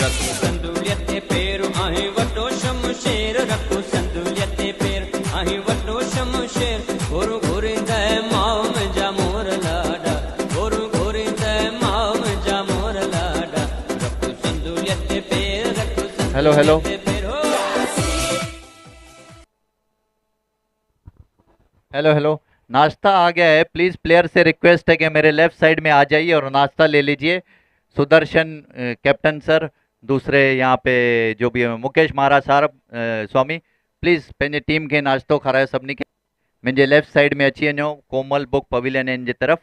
रखो संदुलियते पेर आहे वटो शमशेर रखो संदुलियते पेर आहे वटो शमशेर गोरु गोरिंद माव मुझा मोर लाडा गोरु गोरिंद माव मुझा मोर लाडा रखो संदुलियते पेर रखो हेलो हेलो पेर हो हेलो हेलो, नाश्ता आ गया है। प्लीज प्लेयर से रिक्वेस्ट है कि मेरे लेफ्ट साइड में आ जाइए और नाश्ता ले लीजिए। सुदर्शन कैप्टन सर, दूसरे यहाँ पे जो भी है, मुकेश महाराज साहब, स्वामी, प्लीज पंहिंजे टीम खे नाश्तो खारायो सभिनी खे। मुंहिंजे लेफ्ट साइड में अची वञो, कोमल बुक पवेलियन इन जे तरफ़।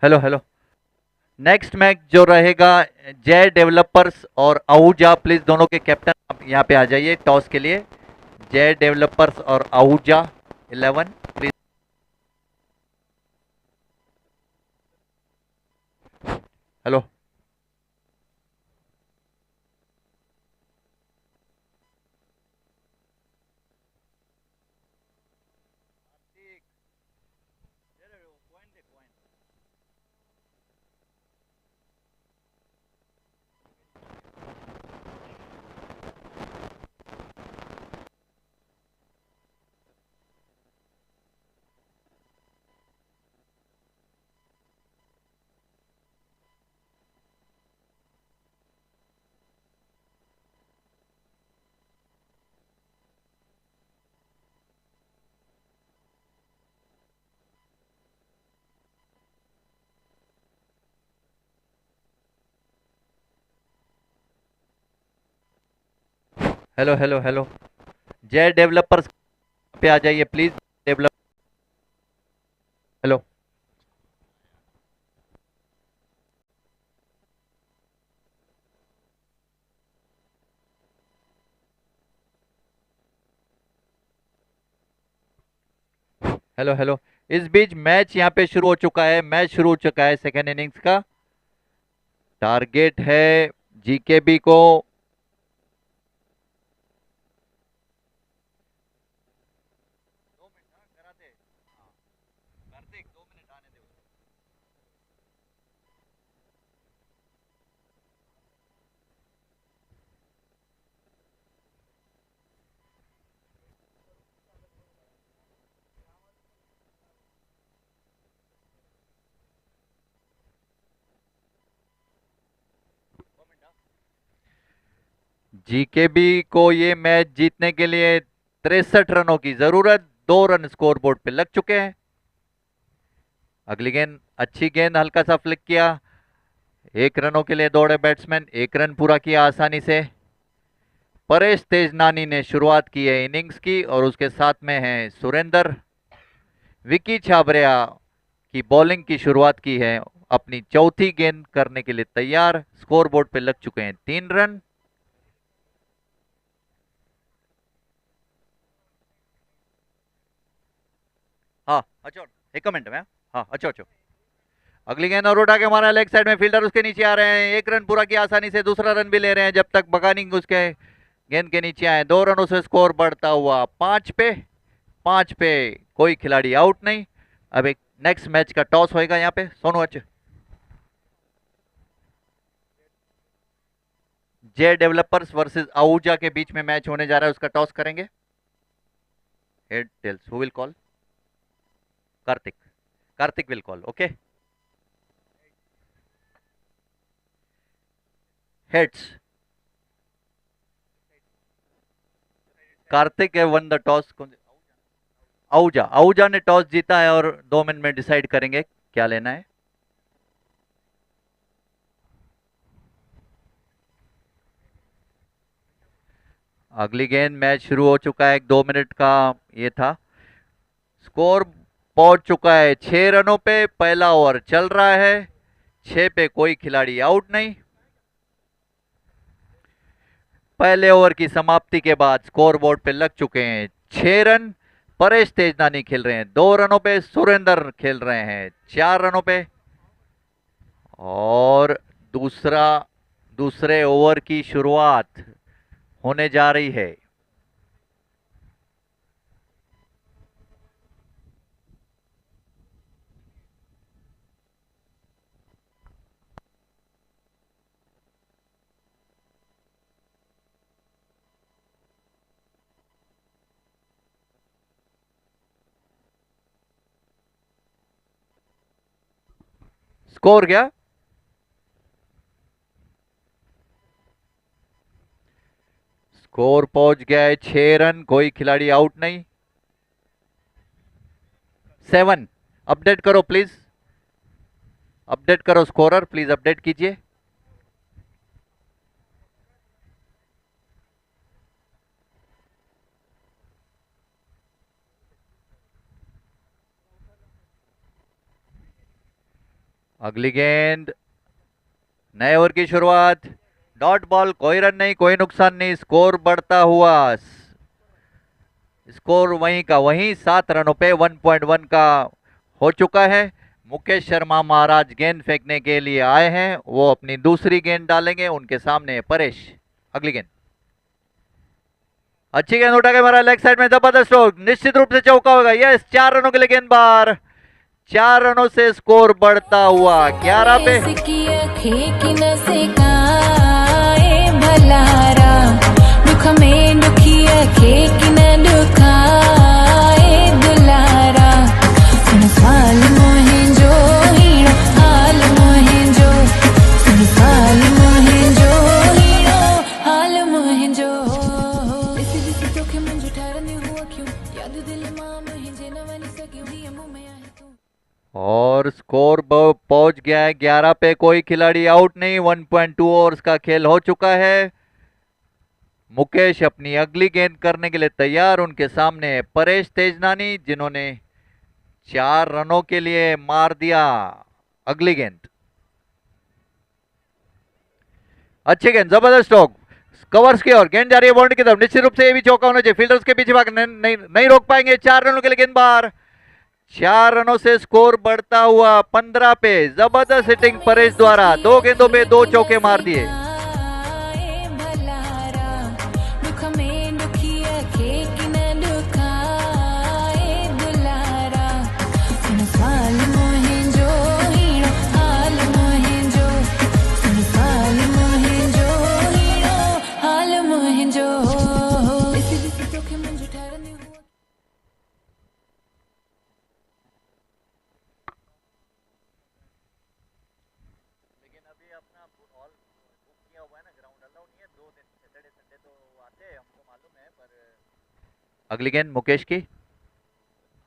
हेलो हेलो, नेक्स्ट मैच जो रहेगा जय डेवलपर्स और आहूजा, प्लीज दोनों के कैप्टन आप यहाँ पे आ जाइए टॉस के लिए। जय डेवलपर्स और Ahuja 11, please. Hello, hello hello hello, जय डेवलपर्स पे आ जाइए please. Develop, hello. Hello hello, इस बीच मैच यहाँ पे शुरू हो चुका है, मैच शुरू हो चुका है सेकेंड इनिंग्स का। टारगेट है जीकेबी को जीकेबी को ये मैच जीतने के लिए 63 रनों की जरूरत। 2 रन स्कोरबोर्ड पे लग चुके हैं। अगली गेंद, अच्छी गेंद, हल्का सा फ्लिक किया। 1 रनों के लिए दौड़े बैट्समैन, 1 रन पूरा किया आसानी से। परेश तेजनानी ने शुरुआत की है इनिंग्स की और उसके साथ में है सुरेंद्र। विकी छाबरिया की बॉलिंग की शुरुआत की है, अपनी चौथी गेंद करने के लिए तैयार। स्कोरबोर्ड पे लग चुके हैं 3 रन। हाँ अच्छा, एक मिनट में। हाँ अच्छा अच्छा। अगली गेंद और उठा के मारा लेग साइड में, फील्डर उसके नीचे आ रहे हैं। 1 रन पूरा किया आसानी से, दूसरा रन भी ले रहे हैं जब तक बगानी उसके गेंद के नीचे आए। 2 रनों से स्कोर बढ़ता हुआ 5 पे। कोई खिलाड़ी आउट नहीं। अब एक नेक्स्ट मैच का टॉस होएगा यहाँ पे। सोनू अच्छे, जे डेवलपर्स वर्सेस आहूजा के बीच में मैच होने जा रहा है, उसका टॉस करेंगे। Head tails, who will call? Kartik. Kartik will call, okay. Heads, Kartik है won the toss. Ahuja, Ahuja ने टॉस जीता है और 2 मिनट में डिसाइड करेंगे क्या लेना है। अगली गेंद, मैच शुरू हो चुका है। 2 मिनट का ये था। स्कोर पहुंच चुका है 6 रनों पे। पहला ओवर चल रहा है। 6 पे कोई खिलाड़ी आउट नहीं। पहले ओवर की समाप्ति के बाद स्कोरबोर्ड पे लग चुके हैं 6 रन। परेश तेजनानी खेल रहे हैं 2 रनों पे, सुरेंद्र खेल रहे हैं 4 रनों पे। और दूसरे ओवर की शुरुआत होने जा रही है। स्कोर क्या? स्कोर पहुंच गया है 6 रन, कोई खिलाड़ी आउट नहीं। 7। अपडेट करो प्लीज, अपडेट करो स्कोरर, प्लीज अपडेट कीजिए। अगली गेंद, नए ओवर की शुरुआत। डॉट बॉल, कोई रन नहीं, कोई नुकसान नहीं। स्कोर बढ़ता हुआ, स्कोर वहीं का वहीं 7 रनों पे 1.1 का हो चुका है। मुकेश शर्मा महाराज गेंद फेंकने के लिए आए हैं, वो अपनी दूसरी गेंद डालेंगे। उनके सामने है परेश। अगली गेंद, अच्छी गेंद उठा के मारा लेग साइड में, जबरदस्त स्ट्रोक, निश्चित रूप से चौका होगा। यस, 4 रनों के लिए गेंद बार। 4 रनों से स्कोर बढ़ता हुआ 11 पे। दुख में दुखिया खे कि न दुखाए दुलारा सुन साल मोहे जो हीरो हाल मोहे जो सुन साल मोहे जो हीरो हाल मोहे जो इसी दिसी तोखे मंजू ठहरने हुआ क्यों याद दिल मां मोहे जे न वनी सकी हुई मुंह में आहे तू। और स्कोर पहुंच गया है 11 पे, कोई खिलाड़ी आउट नहीं। 1.2 ओवर्स का खेल हो चुका है। मुकेश अपनी अगली गेंद करने के लिए तैयार। उनके सामने है परेश तेजनानी, जिन्होंने 4 रनों के लिए मार दिया अगली गेंद। अच्छी गेंद, जबरदस्त स्ट्रोक, कवर्स की ओर गेंद जा रही है बाउंड्री की तरफ। निश्चित रूप से ये भी चौका होना चाहिए, फील्डर्स के पीछे भाग नहीं रोक पाएंगे। 4 रनों के लिए गेंद बाहर। 4 रनों से स्कोर बढ़ता हुआ 15 पे। जबरदस्त हिटिंग परेश द्वारा, 2 गेंदों पे 2 चौके मार दिए। दुख में दुखिया खे कि न दुखाए दुलारा सुन साल मोहे जो हीरो हाल मोहे जो सुन साल मोहे जो हीरो हाल मोहे जो इसी चौके मंजू ठहरने हुआ। लेकिन अभी अपना हॉल बुक किया हुआ है ना, ग्राउंड अलाउ नहीं है 2 दिन, सैटरडे संडे तो आते हैं, हमको मालूम है। पर अगली गेंद मुकेश की,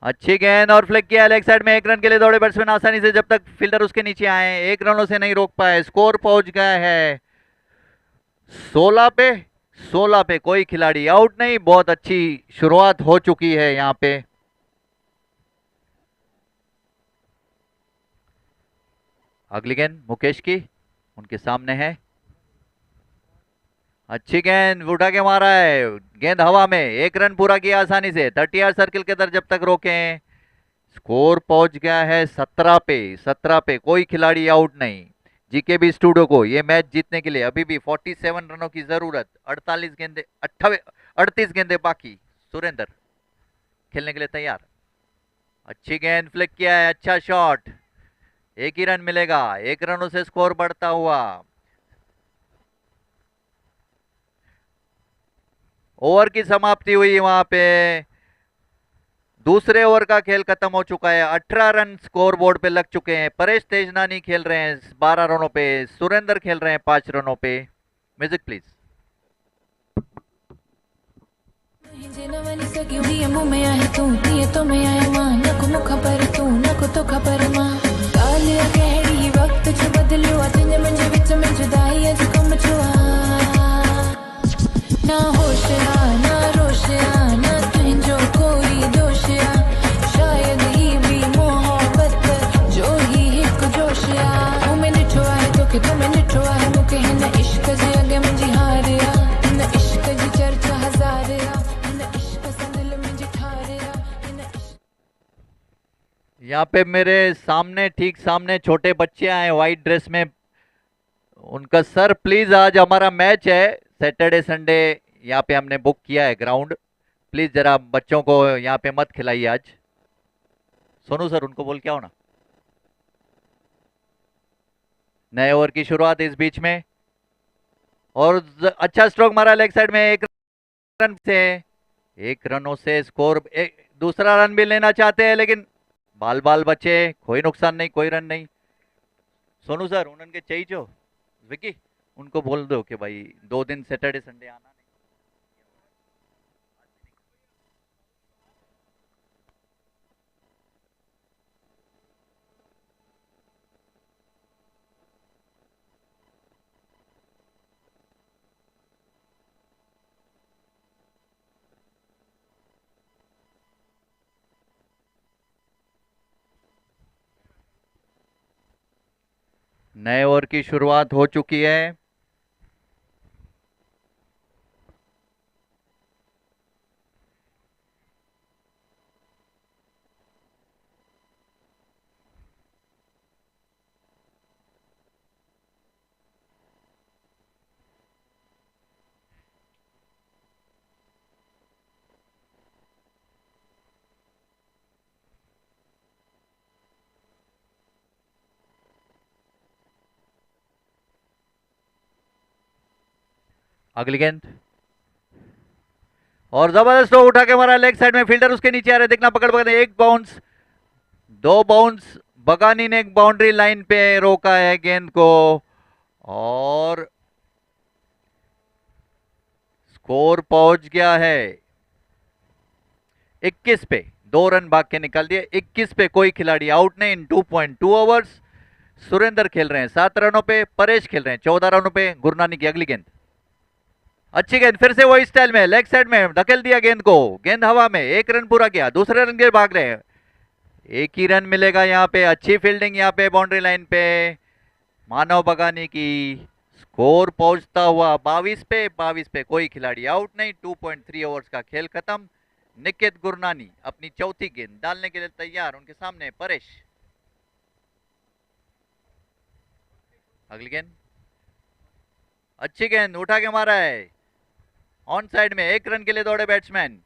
अच्छी गेंद और फ्लिक किया लेग साइड में। 1 रन के लिए दौड़े बैट्समैन आसानी से, जब तक फील्डर उसके नीचे आए। 1 रनों से नहीं रोक पाए, स्कोर पहुंच गया है 16 पे। 16 पे कोई खिलाड़ी आउट नहीं। बहुत अच्छी शुरुआत हो चुकी है यहां पे। अगली गेंद मुकेश की, उनके सामने है। अच्छी गेंद उठा के मारा है, गेंद हवा में। 1 रन पूरा किया आसानी से, 30 यार्ड सर्किल के अंदर जब तक रोकें। स्कोर पहुंच गया है 17 पे। 17 पे कोई खिलाड़ी आउट नहीं। जीकेबी स्टूडियो को ये मैच जीतने के लिए अभी भी 47 रनों की जरूरत। 38 गेंदे 38 गेंदे बाकी। सुरेंद्र खेलने के लिए तैयार। अच्छी गेंद फ्लिक किया है, अच्छा शॉट। 1 ही रन मिलेगा। 1 रनों से स्कोर बढ़ता हुआ। ओवर की समाप्ति हुई वहां पे। दूसरे ओवर का खेल खत्म हो चुका है। 18 रन स्कोर बोर्ड पे लग चुके हैं। परेश तेजनानी खेल रहे हैं 12 रनों पे, सुरेंद्र खेल रहे हैं 5 रनों पे। Music please. ना होशिया ना रोशिया ना तुझो कोई दोशिया शायद ही भी मोहब्बत जो ही एक जोशिया तुम्हें निठो है तो कि तुम्हें निठो है मुके है ना इश्क जे अगे मुझे हारिया ना इश्क जी चर्चा हजारिया ना इश्क संदिल मुझे ठारिया ना यहाँ पे मेरे सामने, ठीक सामने छोटे बच्चे आए व्हाइट ड्रेस में। उनका सर प्लीज, आज हमारा मैच है सैटरडे संडे, यहाँ पे हमने बुक किया है ग्राउंड। प्लीज जरा बच्चों को यहाँ पे मत खिलाइए आज। सोनू सर उनको बोल क्या होना। नए ओवर की शुरुआत इस बीच में, और अच्छा स्ट्रोक मारा लेग साइड में। 1 रन से, 1 रनों से स्कोर। दूसरा रन भी लेना चाहते हैं, लेकिन बाल बाल बचे, कोई नुकसान नहीं, कोई रन नहीं। सोनू सर उनके चाहिए जो विकी, उनको बोल दो कि भाई 2 दिन सैटरडे संडे आना नहीं। नए ओवर की शुरुआत हो चुकी है। अगली गेंद, और जबरदस्त स्ट्रोक उठा के मारा लेग साइड में। फील्डर उसके नीचे आ रहे, देखना पकड़ पकड़। 1 बाउंस, 2 बाउंस। बगानी ने एक बाउंड्री लाइन पे रोका है गेंद को, और स्कोर पहुंच गया है 21 पे। 2 रन भाग के निकाल दिए। 21 पे कोई खिलाड़ी आउट नहीं इन 2.2 ओवर्स। सुरेंद्र खेल रहे हैं 7 रनों पे, परेश खेल रहे हैं 14 रनों पे। गुरनानी की अगली गेंद, अच्छी गेंद, फिर से वही स्टाइल में लेग साइड में धकेल दिया गेंद को, गेंद हवा में, एक रन पूरा किया, दूसरे रन के भाग रहे हैं, एक ही रन मिलेगा यहाँ पे। अच्छी फील्डिंग यहाँ पे बाउंड्री लाइन पे मानव बगानी की। स्कोर पहुंचता हुआ 22 पे कोई खिलाड़ी आउट नहीं। 2.3 ओवर्स का खेल खत्म। निकेत गुरनानी अपनी चौथी गेंद डालने के लिए तैयार, उनके सामने परेश। अगली गेंद, अच्छी गेंद उठा के मारा है ऑन साइड में, एक रन के लिए दौड़े बैट्समैन,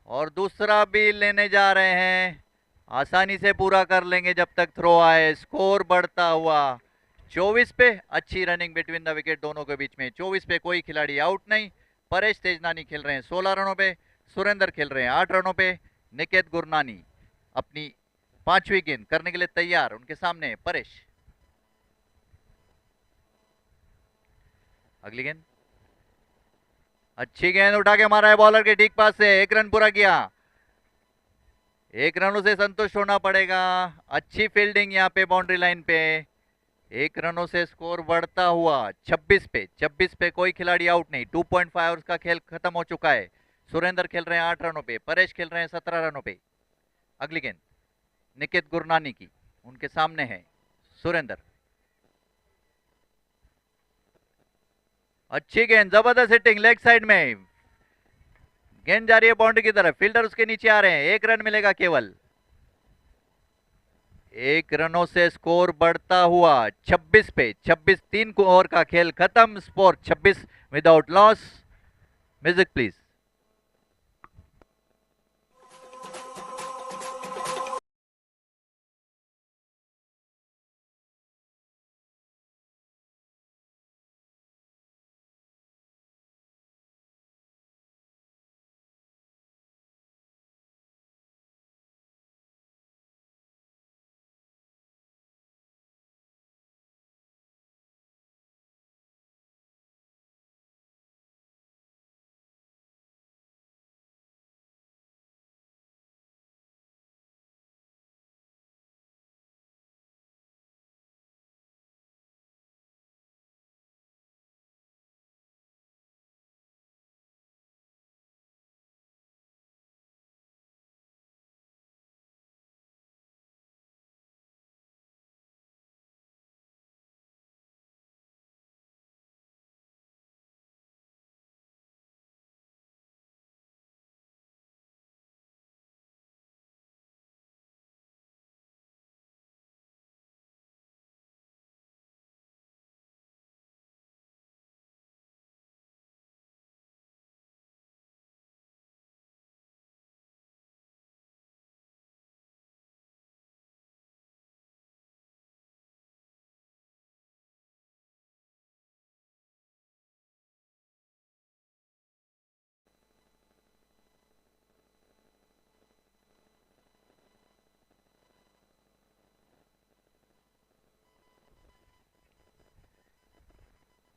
और दूसरा भी लेने जा रहे हैं, आसानी से पूरा कर लेंगे जब तक थ्रो आए। स्कोर बढ़ता हुआ 24 पे। अच्छी रनिंग बिटवीन द विकेट दोनों के बीच में। 24 पे कोई खिलाड़ी आउट नहीं। परेश तेजनानी खेल रहे हैं 16 रनों पे, सुरेंद्र खेल रहे हैं 8 रनों पे। निकेत गुरनानी अपनी पांचवी गेंद करने के लिए तैयार, उनके सामने परेश। अगली गेंद, अच्छी गेंद उठा के मारा है बॉलर के ठीक पास से, एक रन पूरा किया। एक रनों से संतुष्ट होना पड़ेगा। अच्छी फील्डिंग यहाँ पे बाउंड्री लाइन पे, एक रनों से स्कोर बढ़ता हुआ 26 पे। 26 पे कोई खिलाड़ी आउट नहीं। 2.5 ओवर्स का खेल खत्म हो चुका है। सुरेंद्र खेल रहे हैं 8 रनों पे, परेश खेल रहे हैं 17 रनों पे। अगली गेंद निकेत गुरनानी की, उनके सामने है सुरेंद्र। अच्छी गेंद, जबरदस्त हिटिंग लेग साइड में, गेंद जा रही है बाउंड्री की तरफ, फील्डर उसके नीचे आ रहे हैं, एक रन मिलेगा केवल। एक रनों से स्कोर बढ़ता हुआ 26 पे। 26, 3 ओवर का खेल खत्म, score 26 without loss. Music please.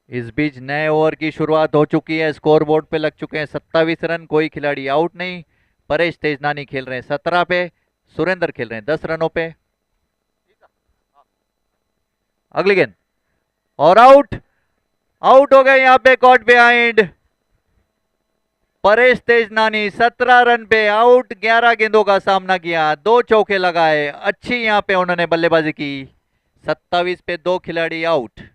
इस बीच नए ओवर की शुरुआत हो चुकी है। स्कोर बोर्ड पे लग चुके हैं 27 रन, कोई खिलाड़ी आउट नहीं। परेश तेजनानी खेल रहे हैं 17 पे, सुरेंद्र खेल रहे हैं 10 रनों पे। अगली गेंद और आउट। आउट हो गए यहाँ पे, कॉट बिहाइंड। परेश तेजनानी 17 रन पे आउट। 11 गेंदों का सामना किया, 2 चौके लगाए, अच्छी यहाँ पे उन्होंने बल्लेबाजी की। 27 पे 2 खिलाड़ी आउट।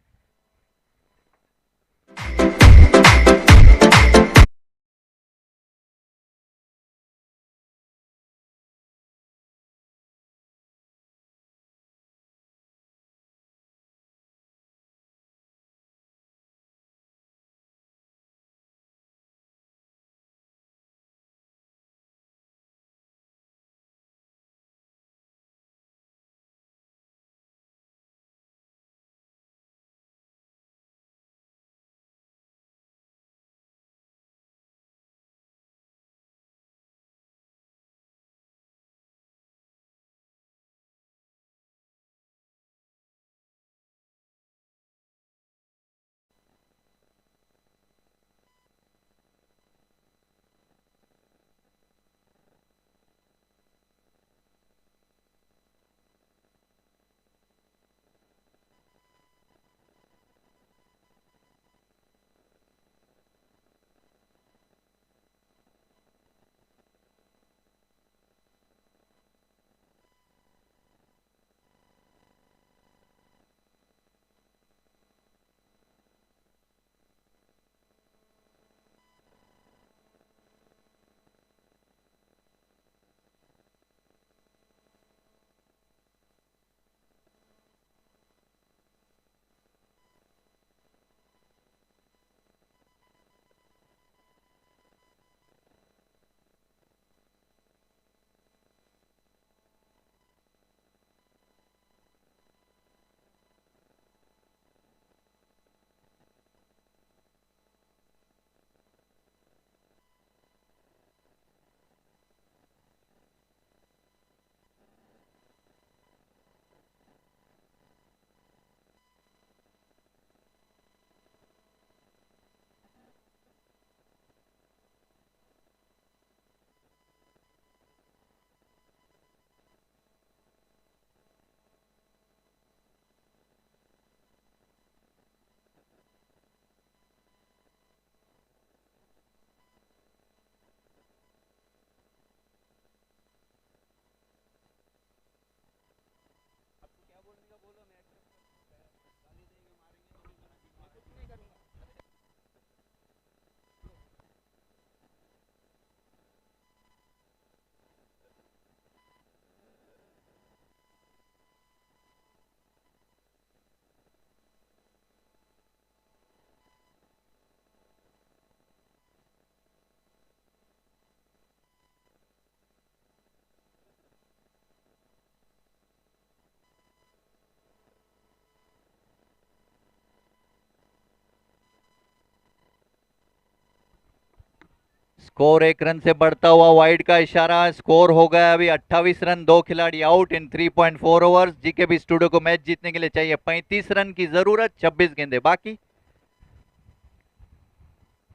स्कोर 1 रन से बढ़ता हुआ वाइड का इशारा। स्कोर हो गया अभी 28 रन, 2 खिलाड़ी आउट इन 3.4 ओवर्स। जीकेबी स्टूडियो को मैच जीतने के लिए चाहिए 35 रन की जरूरत, 26 गेंदें बाकी।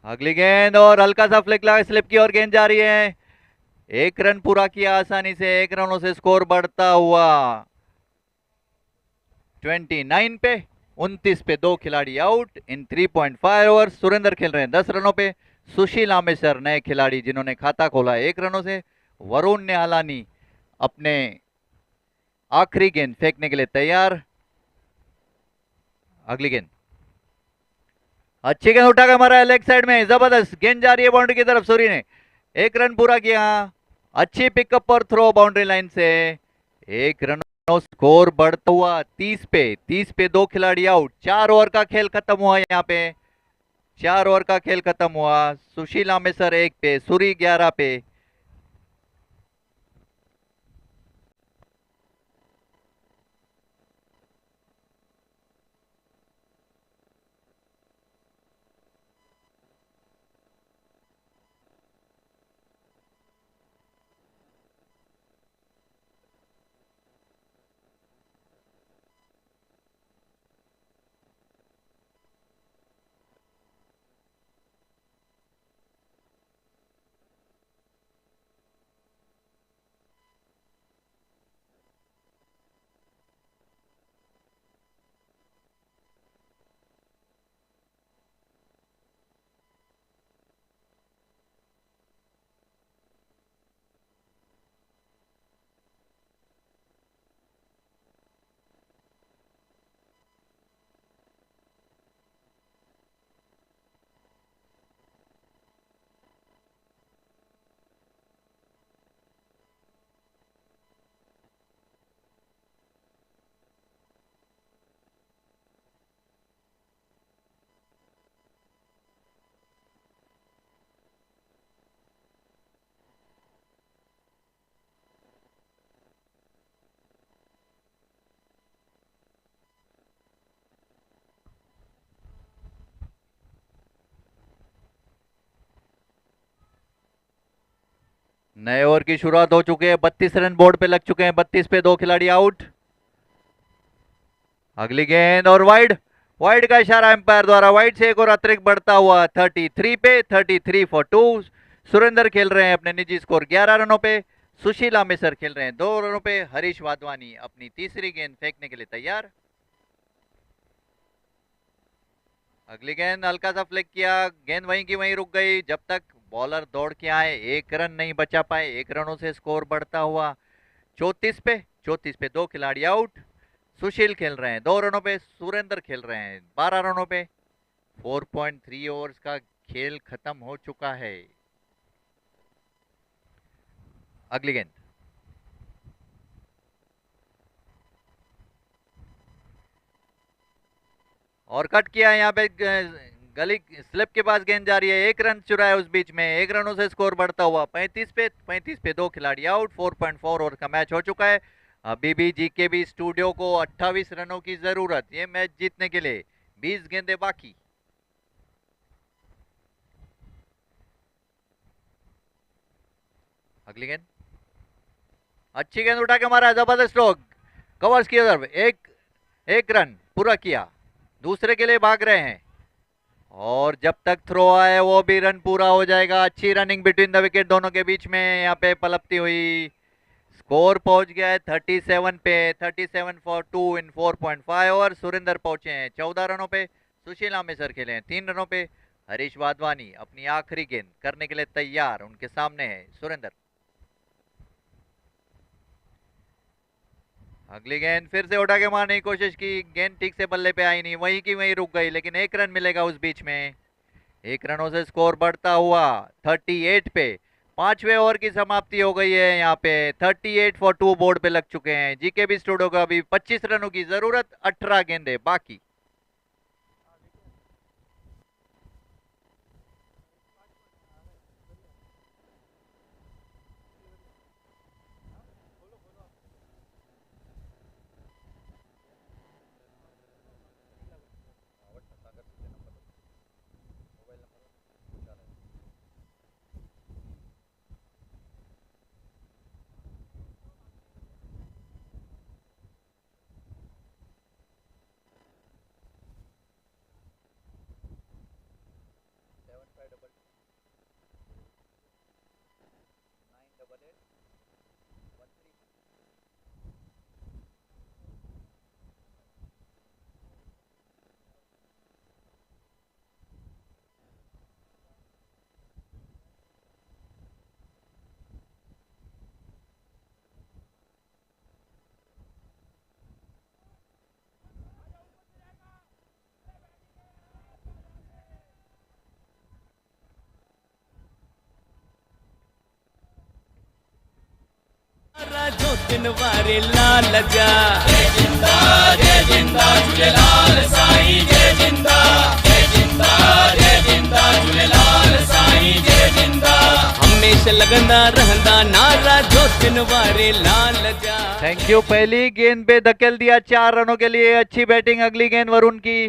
अगली गेंद और हल्का सा फ्लिक लगा, स्लिप की और गेंद जा रही है। 1 रन पूरा किया आसानी से, 1 रनों से स्कोर बढ़ता हुआ 29 पे, 29 पे 2 खिलाड़ी आउट इन 3.5 ओवर्स। सुरेंद्र खेल रहे हैं 10 रनों पे। सुशील आमेसर नए खिलाड़ी जिन्होंने खाता खोला 1 रनों से। वरुण निहालानी अपने आखिरी गेंद फेंकने के लिए तैयार। अगली गेंद अच्छी गेंद उठाकर मारा है लेग साइड में, जबरदस्त गेंद जा रही है बाउंड्री की तरफ। सूरी ने 1 रन पूरा किया। अच्छी पिकअप और थ्रो बाउंड्री लाइन से, 1 रन। स्कोर बढ़ता हुआ 30 पे, 30 पे 2 खिलाड़ी आउट। 4 ओवर का खेल खत्म हुआ यहाँ पे, 4 ओवर का खेल खत्म हुआ। सुशील आमेसर 1 पे, सूरी 11 पे। नए ओवर की शुरुआत हो चुकी है। 32 रन बोर्ड पे लग चुके हैं, 32 पे 2 खिलाड़ी आउट। अगली गेंद और वाइड, वाइड का इशारा एम्पायर द्वारा। वाइड से एक और अतिरिक्त बढ़ता हुआ 33 पे, 33 फॉर 2। सुरेंद्र खेल रहे हैं अपने निजी स्कोर 11 रनों पे। सुशील आमेसर खेल रहे हैं 2 रनों पे। हरीश वाधवानी अपनी तीसरी गेंद फेंकने के लिए तैयार। अगली गेंद हल्का सा फ्लिक किया, गेंद वहीं की वहीं रुक गई जब तक बॉलर दौड़ के आए। 1 रन नहीं बचा पाए, 1 रनों से स्कोर बढ़ता हुआ 34 पे, 34 पे 2 खिलाड़ी आउट। सुशील खेल रहे हैं 2 रनों पे। सुरेंद्र खेल रहे हैं 12 रनों पे। 4.3 ओवर्स का खेल खत्म हो चुका है। अगली गेंद और कट किया यहाँ पे, गली स्लिप के पास गेंद जा रही है। 1 रन चुराया उस बीच में, 1 रनों से स्कोर बढ़ता हुआ 35 पे, 35 पे 2 खिलाड़ी आउट। 4.4 ओवर का मैच हो चुका है। अभी भी जीकेबी स्टूडियो को 28 रनों की जरूरत ये मैच जीतने के लिए। 20 गेंदें बाकी। अगली गेंद अच्छी गेंद उठा के मारा, जबरदस्त स्ट्रोक, कवर्स की तरफ। एक रन पूरा किया, दूसरे के लिए भाग रहे हैं और जब तक थ्रो आए वो भी रन पूरा हो जाएगा। अच्छी रनिंग बिटवीन द विकेट दोनों के बीच में यहाँ पे पलपती हुई। स्कोर पहुंच गया है 37 पे, 37 फॉर 2 इन 4.5 ओवर। सुरेंद्र पहुंचे हैं 14 रनों पे। सुशील आमेसर खेले हैं 3 रनों पे। हरीश वाधवानी अपनी आखिरी गेंद करने के लिए तैयार, उनके सामने है सुरेंद्र। अगली गेंद फिर से उठा के मारने की कोशिश की, गेंद ठीक से बल्ले पे आई नहीं, वहीं की वहीं रुक गई, लेकिन 1 रन मिलेगा उस बीच में। 1 रनों से स्कोर बढ़ता हुआ 38 पे। 5वें ओवर की समाप्ति हो गई है यहाँ पे। 38 फॉर 2 बोर्ड पे लग चुके हैं। जीकेबी स्टूडियो को अभी 25 रनों की जरूरत, 18 गेंदें बाकी। दिन वारे लाल जा। जय जिंदा झूलेलाल साईं जय जिंदा, जय जिंदा झूलेलाल साईं जय जिंदा। हमेशा लगंदा रहंदा नारा जो दिन वारे लाल जा। Thank you. पहली गेंद पे धकेल दिया 4 रनों के लिए, अच्छी बैटिंग। अगली गेंद वरुण की,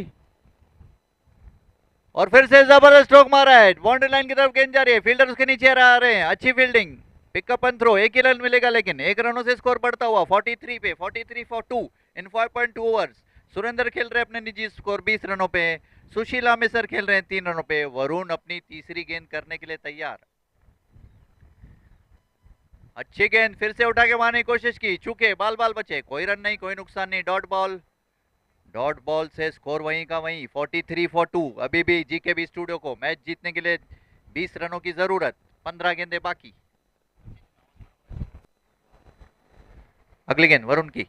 और फिर से जबरदस्त स्ट्रोक मारा है, बाउंड्री लाइन की तरफ गेंद जा रही है, फील्डर उसके नीचे आ रहे हैं, अच्छी फील्डिंग, पिकअप एंड थ्रो, एक ही रन मिलेगा लेकिन 1 रनों से स्कोर बढ़ता हुआ 43 पे, 43 फॉर 2 इन 5.2 ओवर्स। सुरेंद्र खेल रहे अपने निजी स्कोर 20 रनों पे, सुशील आमेसर खेल रहे हैं 3 रनों पे, वरुण अपनी तीसरी गेंद करने के लिए तैयार। अच्छी गेंद, फिर से उठा के मारने की कोशिश की, चूके बाल बचे, कोई रन नहीं, कोई नुकसान नहीं, डॉट बॉल से स्कोर वहीं का वहीं 43 फॉर 2। अभी भी जीकेबी स्टूडियो को मैच जीतने के लिए 20 रनों की जरूरत, 15 गेंदें बाकी। अगली गेंद वरुण की,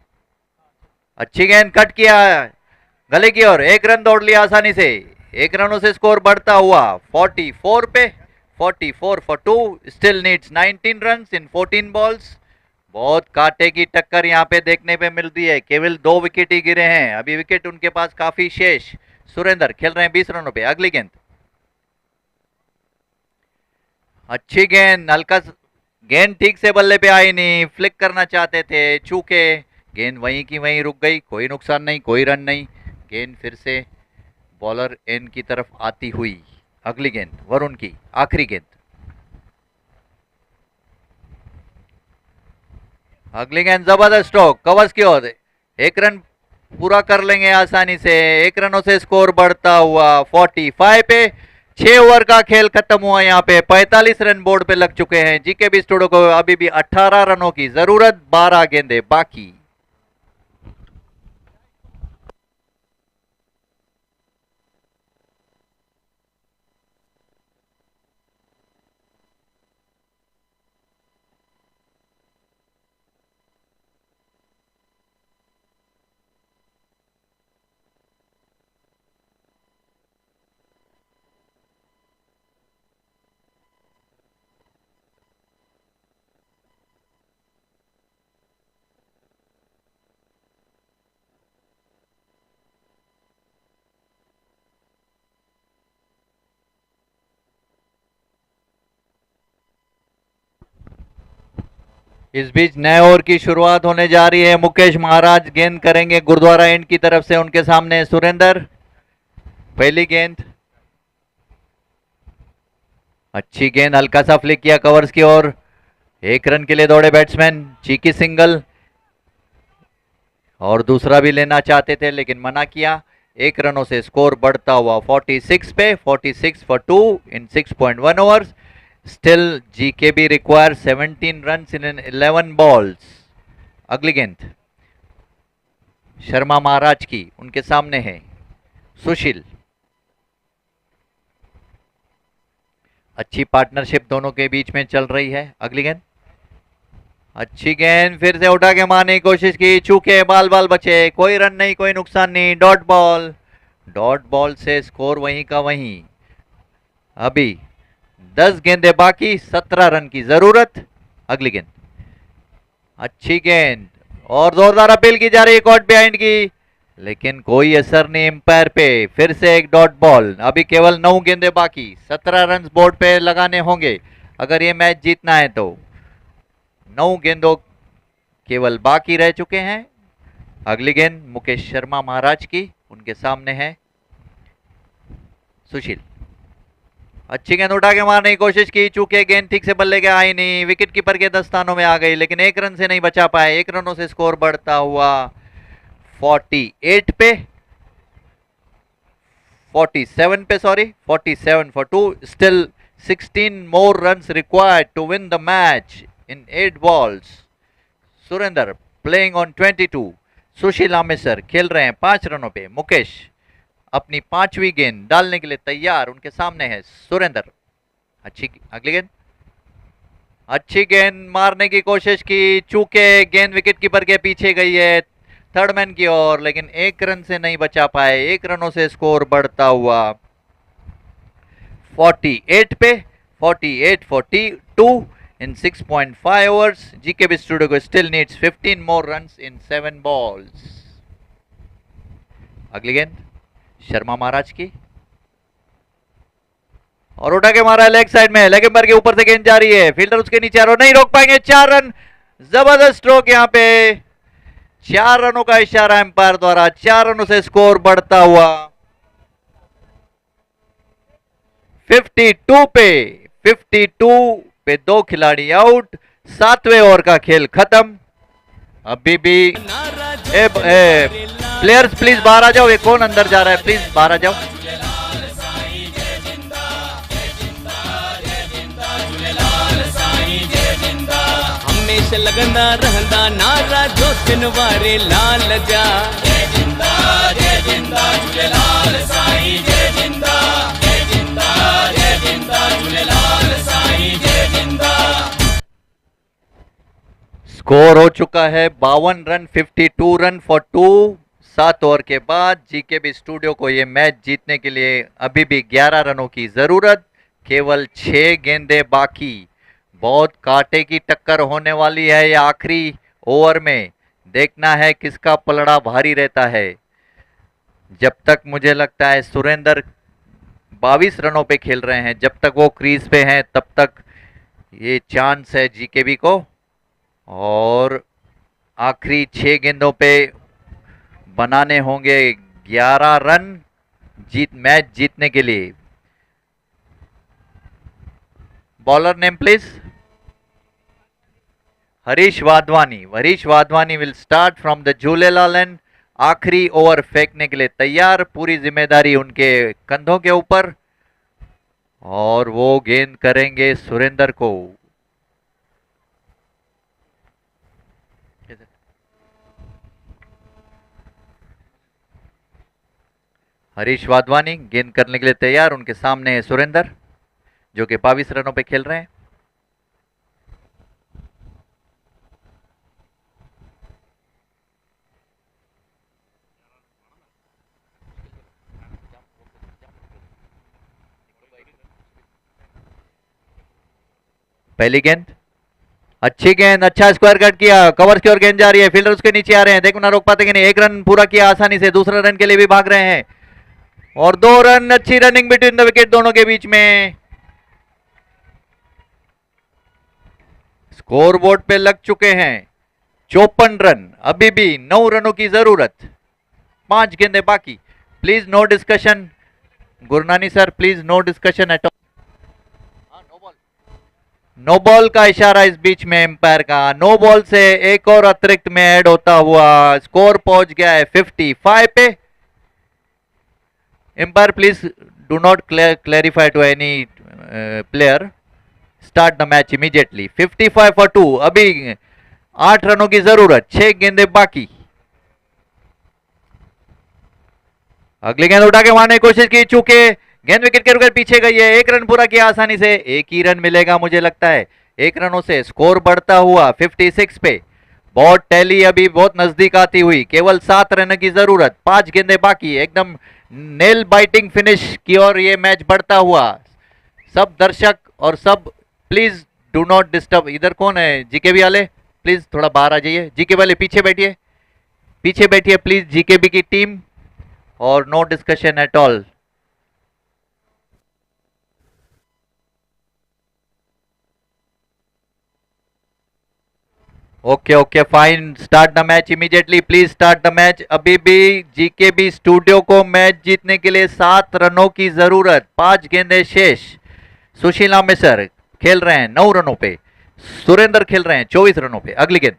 अच्छी गेंद, कट किया गले की ओर, 1 रन दौड़ लिया आसानी से, 1 रनों से स्कोर बढ़ता हुआ 44 पे, 44 for 2, still needs 19 runs in 14 balls. बहुत कांटे की टक्कर यहाँ पे देखने पे मिलती है, केवल 2 विकेट ही गिरे हैं, अभी विकेट उनके पास काफी शेष। सुरेंद्र खेल रहे हैं 20 रनों पे। अगली गेंद, अच्छी गेंद, हल्का गेंद ठीक से बल्ले पे आई नहीं, फ्लिक करना चाहते थे, चूके, गेंद वहीं की वहीं रुक गई, कोई नुकसान नहीं, कोई रन नहीं, गेंद फिर से बॉलर एंड की तरफ आती हुई। अगली गेंद वरुण की, आखिरी गेंद। अगली गेंद जबरदस्त स्ट्रोक, कवर्स की ओर, 1 रन पूरा कर लेंगे आसानी से, 1 रनों से स्कोर बढ़ता हुआ 45 पे। 6 ओवर का खेल खत्म हुआ, यहाँ पे 45 रन बोर्ड पे लग चुके हैं। जीकेबी स्टूडियो को अभी भी 18 रनों की जरूरत, 12 गेंदें बाकी। इस बीच नए ओवर की शुरुआत होने जा रही है। मुकेश महाराज गेंद करेंगे गुरुद्वारा एंड की तरफ से, उनके सामने सुरेंद्र। पहली गेंद, अच्छी गेंद, हल्का सा फ्लिक किया कवर्स की ओर, 1 रन के लिए दौड़े बैट्समैन, चीकी सिंगल, और दूसरा भी लेना चाहते थे लेकिन मना किया। 1 रनों से स्कोर बढ़ता हुआ 46 पे, 46 for 2 in 6.1 overs. Still GKB requires 17 runs in 11 balls. अगली गेंद शर्मा महाराज की, उनके सामने है सुशील। अच्छी पार्टनरशिप दोनों के बीच में चल रही है। अगली गेंद, अच्छी गेंद, फिर से उठा के मारने की कोशिश की, चूके बाल बचे, कोई रन नहीं, कोई नुकसान नहीं, डॉट बॉल से स्कोर वहीं का वहीं। अभी 10 गेंदें बाकी, 17 रन की जरूरत। अगली गेंद, अच्छी गेंद, और जोरदार अपील की जा रही है कॉट बिहाइंड की, लेकिन कोई असर नहीं एम्पायर पे। फिर से एक डॉट बॉल, अभी केवल 9 गेंदें बाकी, 17 रन बोर्ड पे लगाने होंगे अगर ये मैच जीतना है तो। 9 गेंदों केवल बाकी रह चुके हैं। अगली गेंद मुकेश शर्मा महाराज की, उनके सामने है सुशील। अच्छी गेंद उठा के मारने की कोशिश की, चूंकि गेंद ठीक से बल्ले के आई नहीं, विकेट कीपर के दस्तानों में आ गई, लेकिन 1 रन से नहीं बचा पाए। 1 रनों से स्कोर बढ़ता हुआ 48 पे, 47 पे, sorry 47 for 2। Still 16 more runs required to win the match in 8 balls. Surendra playing on 22। Sushil Amesar खेल रहे हैं 5 रनों पे। मुकेश अपनी 5वीं गेंद डालने के लिए तैयार, उनके सामने है सुरेंद्र। अच्छी अगली गेंद, अच्छी गेंद मारने की कोशिश की, चूंकि गेंद विकेट कीपर के पीछे गई है थर्ड मैन की ओर, लेकिन 1 रन से नहीं बचा पाए। 1 रनों से स्कोर बढ़ता हुआ 48 पे, 48 42 in 6.5 overs. GKB Studio still needs 15 more runs in 7 balls. अगली गेंद शर्मा महाराज की, और उठा के मारा लेग साइड में, लेगेम्बर के ऊपर से गेंद जा रही है, फील्डर उसके नीचे आ रहा, नहीं रोक पाएंगे, 4 रन, जबरदस्त स्ट्रोक यहां पे, 4 रनों का इशारा एम्पायर द्वारा, 4 रनों से स्कोर बढ़ता हुआ 52 पे 2 खिलाड़ी आउट, 7वें ओवर का खेल खत्म। अभी भी प्लेयर्स प्लीज बाहर आ जाओ, ये कौन अंदर जा रहा है, प्लीज बाहर आ जाओ। हमेशा लगंदा रहंदा नारा जो दिन वारे लाल जा, जय जिंदा झूलेलाल साईं, जय जिंदा झूलेलाल साईं, जय जिंदा। स्कोर हो चुका है 52 रन, 52 रन फॉर 2। 7 ओवर के बाद जीकेबी स्टूडियो को ये मैच जीतने के लिए अभी भी 11 रनों की जरूरत, केवल 6 गेंदें बाकी। बहुत कांटे की टक्कर होने वाली है ये आखिरी ओवर में, देखना है किसका पलड़ा भारी रहता है। जब तक मुझे लगता है सुरेंद्र 22 रनों पे खेल रहे हैं, जब तक वो क्रीज पे हैं तब तक ये चांस है जीकेबी को, और आखिरी 6 गेंदों पे बनाने होंगे 11 रन मैच जीतने के लिए। Bowler name please. Harish Wadhwani will start from the Jhulelal and, आखिरी ओवर फेंकने के लिए तैयार, पूरी जिम्मेदारी उनके कंधों के ऊपर, और वो गेंद करेंगे सुरेंद्र को। हरीश वाधवानी गेंद करने के लिए तैयार, उनके सामने है सुरेंद्र जो कि 22 रनों पे खेल रहे हैं। पहली गेंद अच्छी गेंद, अच्छा स्क्वायर कट किया, कवर्स की ओर गेंद जा रही है, फील्डर उसके नीचे आ रहे हैं, देखो ना रोक पाते कि नहीं, 1 रन पूरा किया आसानी से, दूसरे रन के लिए भी भाग रहे हैं, और 2 रन, अच्छी रनिंग बिटवीन द विकेट दोनों के बीच में। स्कोर बोर्ड पे लग चुके हैं 54 रन, अभी भी 9 रनों की जरूरत, 5 गेंदें बाकी। Please no discussion, Gurnani sir please no discussion at all. No ball का इशारा इस बीच में एम्पायर का, नो बॉल से एक और अतिरिक्त में ऐड होता हुआ स्कोर पहुंच गया है 55 पे। Umpire please do not clarify to any player, start the match immediately. 55 for 2, अभी 8 रनों की जरूरत, 6 गेंदें बाकी। अगली गेंद उठा के मारने की कोशिश की, चूंकि गेंद विकेट के रुके पीछे गई है, 1 रन पूरा किया आसानी से, 1 ही रन मिलेगा मुझे लगता है, 1 रनों से स्कोर बढ़ता हुआ 56 पे। बहुत टैली अभी बहुत नजदीक आती हुई, केवल 7 रन की जरूरत, 5 गेंदें बाकी, एकदम नेल बाइटिंग फिनिश की ओर ये मैच बढ़ता हुआ। सब दर्शक और सब प्लीज डू नॉट डिस्टर्ब। इधर कौन है जीकेबी वाले, प्लीज थोड़ा बाहर आ जाइए, जीकेबी वाले पीछे बैठिए, पीछे बैठिए प्लीज, जीकेबी की टीम, और no discussion at all. Okay fine, start the match immediately, please start the match. अभी भी जीकेबी स्टूडियो को मैच जीतने के लिए 7 रनों की जरूरत, 5 गेंदें शेष। सुशीला मिश्र खेल रहे हैं 9 रनों पे, सुरेंद्र खेल रहे हैं 24 रनों पे। अगली गेंद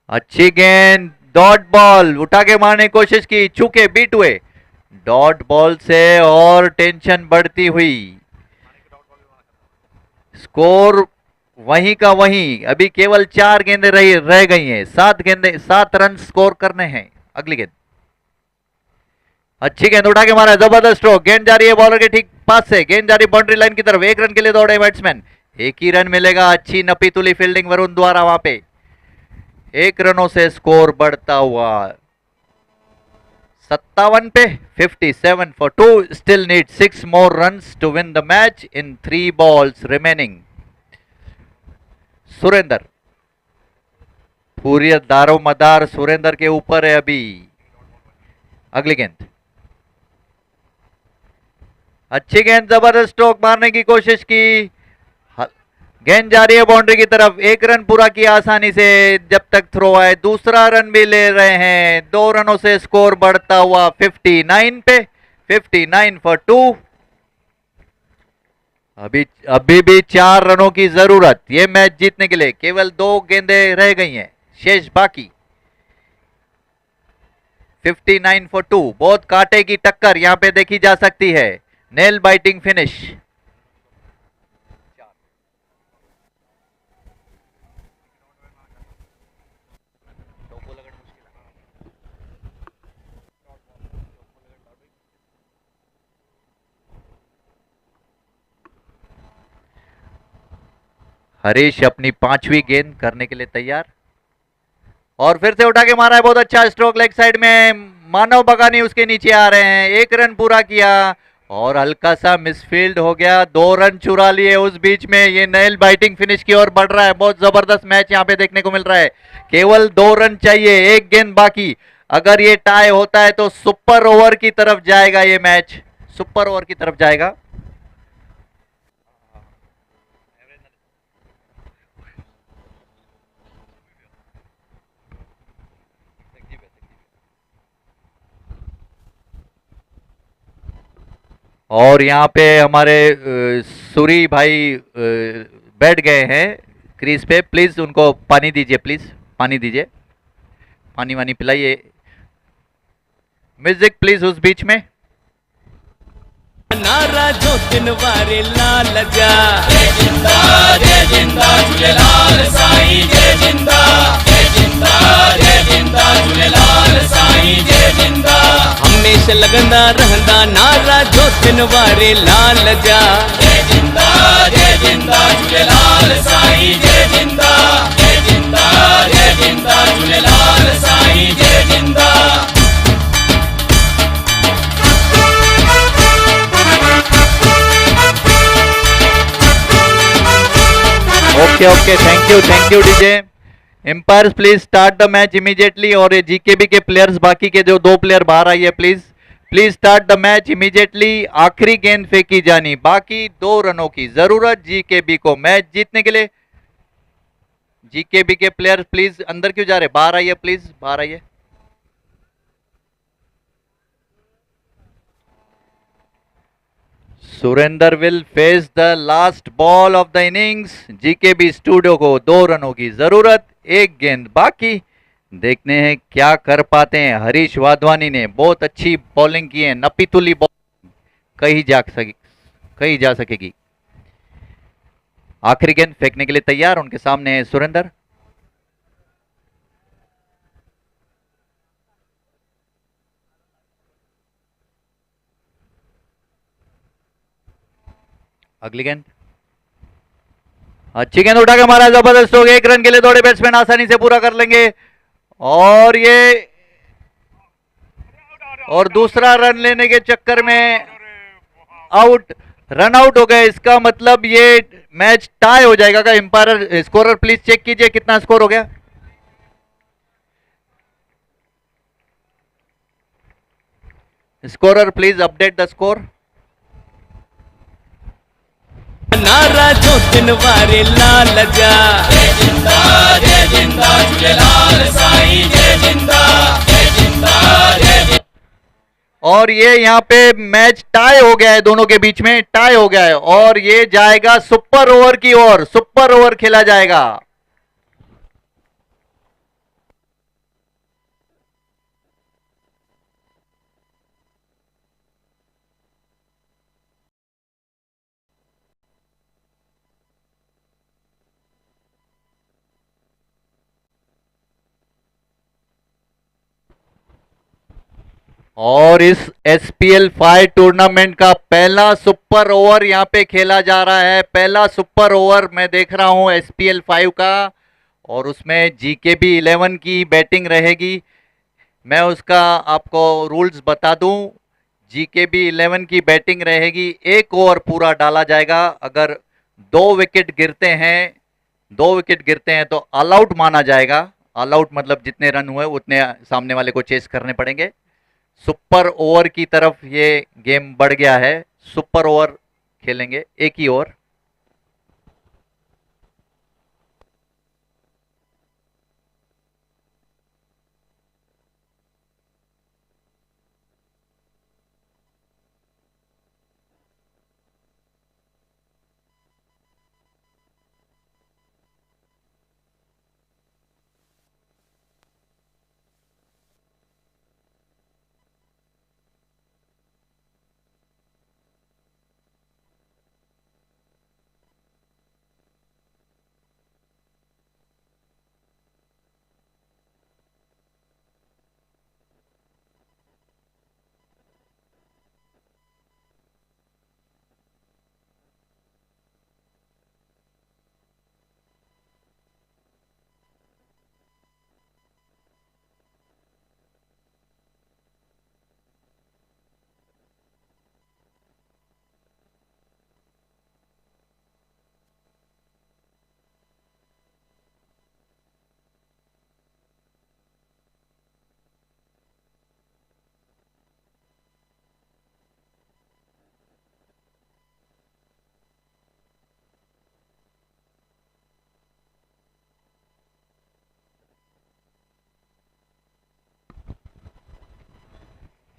अच्छी गेंद, डॉट बॉल, उठा के मारने की कोशिश की, चूके बीट हुए, डॉट बॉल से और टेंशन बढ़ती हुई, स्कोर वहीं का वहीं, अभी केवल 4 गेंदें रह गई हैं, 7 रन स्कोर करने हैं। अगली गेंद अच्छी गेंद, उठा के मारा, जबरदस्त स्ट्रोक, गेंद जा रही है बॉलर के ठीक पास से, गेंद जा रही बाउंड्री लाइन की तरफ, 1 रन के लिए दौड़े बैट्समैन, 1 ही रन मिलेगा। अच्छी नपी तुली फील्डिंग वरुण द्वारा वहां पे, 1 रनों से स्कोर बढ़ता हुआ 57 पे 57 for 2, still need 6 more runs to win the match in 3 balls remaining. Surendra, पूरी दारो मदार सुरेंद्र के ऊपर है अभी। अगली गेंद, अच्छी गेंद, जबरदस्त स्ट्रोक मारने की कोशिश की, गेंद जा रही है बाउंड्री की तरफ। 1 रन पूरा किया आसानी से जब तक थ्रो आए, दूसरा रन भी ले रहे हैं। 2 रनों से स्कोर बढ़ता हुआ 59 पे 59 for 2। अभी भी 4 रनों की जरूरत ये मैच जीतने के लिए। केवल 2 गेंदें रह गई हैं, शेष बाकी। 59 for 2, बहुत कांटे की टक्कर यहां पे देखी जा सकती है। Nail biting finish. हरीश अपनी 5वीं गेंद करने के लिए तैयार, और फिर से उठा के मारा है। बहुत अच्छा स्ट्रोक लेग साइड में, मानव बगानी उसके नीचे आ रहे हैं। 1 रन पूरा किया और हल्का सा मिसफील्ड हो गया। 2 रन चुरा लिए उस बीच में। ये नेल बाइटिंग फिनिश की ओर बढ़ रहा है। बहुत जबरदस्त मैच यहां पे देखने को मिल रहा है। केवल 2 रन चाहिए, 1 गेंद बाकी। अगर ये टाई होता है तो सुपर ओवर की तरफ जाएगा ये मैच, सुपर ओवर की तरफ जाएगा। और यहाँ पे हमारे सूरी भाई बैठ गए हैं क्रीज पे। प्लीज उनको पानी दीजिए, प्लीज पानी दीजिए, पानी वानी पिलाइए। म्यूजिक प्लीज उस बीच में। नारा जो दिन वारे लाल जा, जय जिंदा झूलेलाल साईं, जय जिंदा झूलेलाल साईं, जय जिंदा। हमेशा लगंदा रहंदा नारा जो दिन वारे लाल जा, जय जिंदा झूलेलाल साईं, जय जिंदा झूलेलाल साईं, जय जिंदा। Okay, thank you DJ. Umpires please start the match immediately. और ये जीकेबी के प्लेयर्स, बाकी के जो 2 प्लेयर बाहर आइए please start the match immediately. आखिरी गेंद फेंकी जानी, बाकी 2 रनों की जरूरत जीकेबी को मैच जीतने के लिए। जीकेबी के प्लेयर्स प्लीज अंदर क्यों जा रहे, बाहर आइए प्लीज, बाहर आइए। Surendra will face the last ball of the innings. GKB studio को 2 रनों की जरूरत, 1 गेंद बाकी। देखते हैं क्या कर पाते हैं। हरीश वाधवानी ने बहुत अच्छी बॉलिंग की है, नपीतुली बॉलिंग, कही जा सकेगी। आखिरी गेंद फेंकने के लिए तैयार, उनके सामने है सुरेंद्र। अगली गेंद, अच्छी गेंद उठा के मारा, जबरदस्त हो गया। 1 रन के लिए दौड़े बैट्समैन आसानी से पूरा कर लेंगे। और ये और दूसरा रन लेने के चक्कर में आउट, रन आउट हो गए। इसका मतलब ये मैच टाई हो जाएगा का? एम्पायर स्कोरर प्लीज चेक कीजिए कितना स्कोर हो गया। Scorer please update the score. नारा जो दिन वारे लाल जा, जय जिंदा झूलेलाल साईं, जय जिंदा और ये यहाँ पे मैच टाई हो गया है, दोनों के बीच में टाई हो गया है। और ये जाएगा सुपर ओवर की ओर, सुपर ओवर खेला जाएगा। और इस SPL 5 टूर्नामेंट का पहला सुपर ओवर यहां पे खेला जा रहा है। पहला सुपर ओवर मैं देख रहा हूं SPL 5 का, और उसमें GKB 11 की बैटिंग रहेगी। मैं उसका आपको रूल्स बता दूं। जीकेबी 11 की बैटिंग रहेगी, एक ओवर पूरा डाला जाएगा। अगर 2 विकेट गिरते हैं तो ऑल आउट माना जाएगा। ऑल आउट मतलब जितने रन हुए उतने सामने वाले को चेस करने पड़ेंगे। सुपर ओवर की तरफ ये गेम बढ़ गया है। सुपर ओवर खेलेंगे, एक ही ओवर।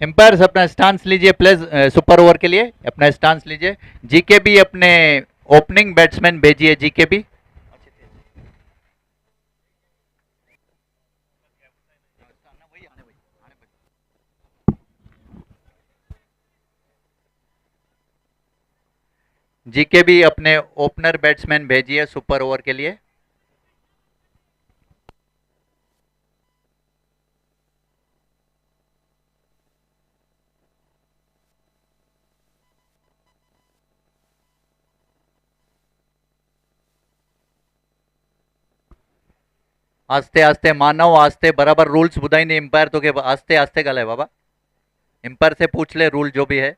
एम्पायर्स अपना स्टांस लीजिए प्लीज। सुपर ओवर के लिए अपना स्टांस लीजिए। जीके भी अपने ओपनिंग बैट्समैन भेजिए। जीके भी अपने ओपनर बैट्समैन भेजिए सुपर ओवर के लिए। आस्ते आस्ते मानव, आस्ते बराबर रूल्स बुधाई नहीं एम्पायर तो के आस्ते आस्ते गल है बाबा। एम्पायर से पूछ ले रूल जो भी है।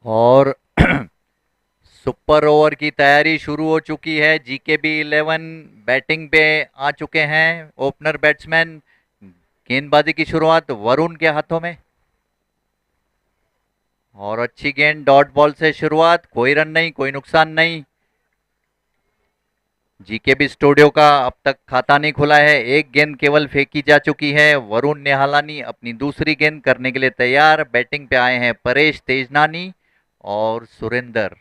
और सुपर ओवर की तैयारी शुरू हो चुकी है। जीके भी 11 बैटिंग पे आ चुके हैं। ओपनर बैट्समैन, गेंदबाजी की शुरुआत वरुण के हाथों में। और अच्छी गेंद डॉट बॉल से शुरुआत, कोई रन नहीं, कोई नुकसान नहीं। जीकेबी स्टूडियो का अब तक खाता नहीं खुला है, एक गेंद केवल फेंकी जा चुकी है। वरुण निहालानी अपनी दूसरी गेंद करने के लिए तैयार। बैटिंग पे आए हैं परेश तेजनानी और सुरेंदर।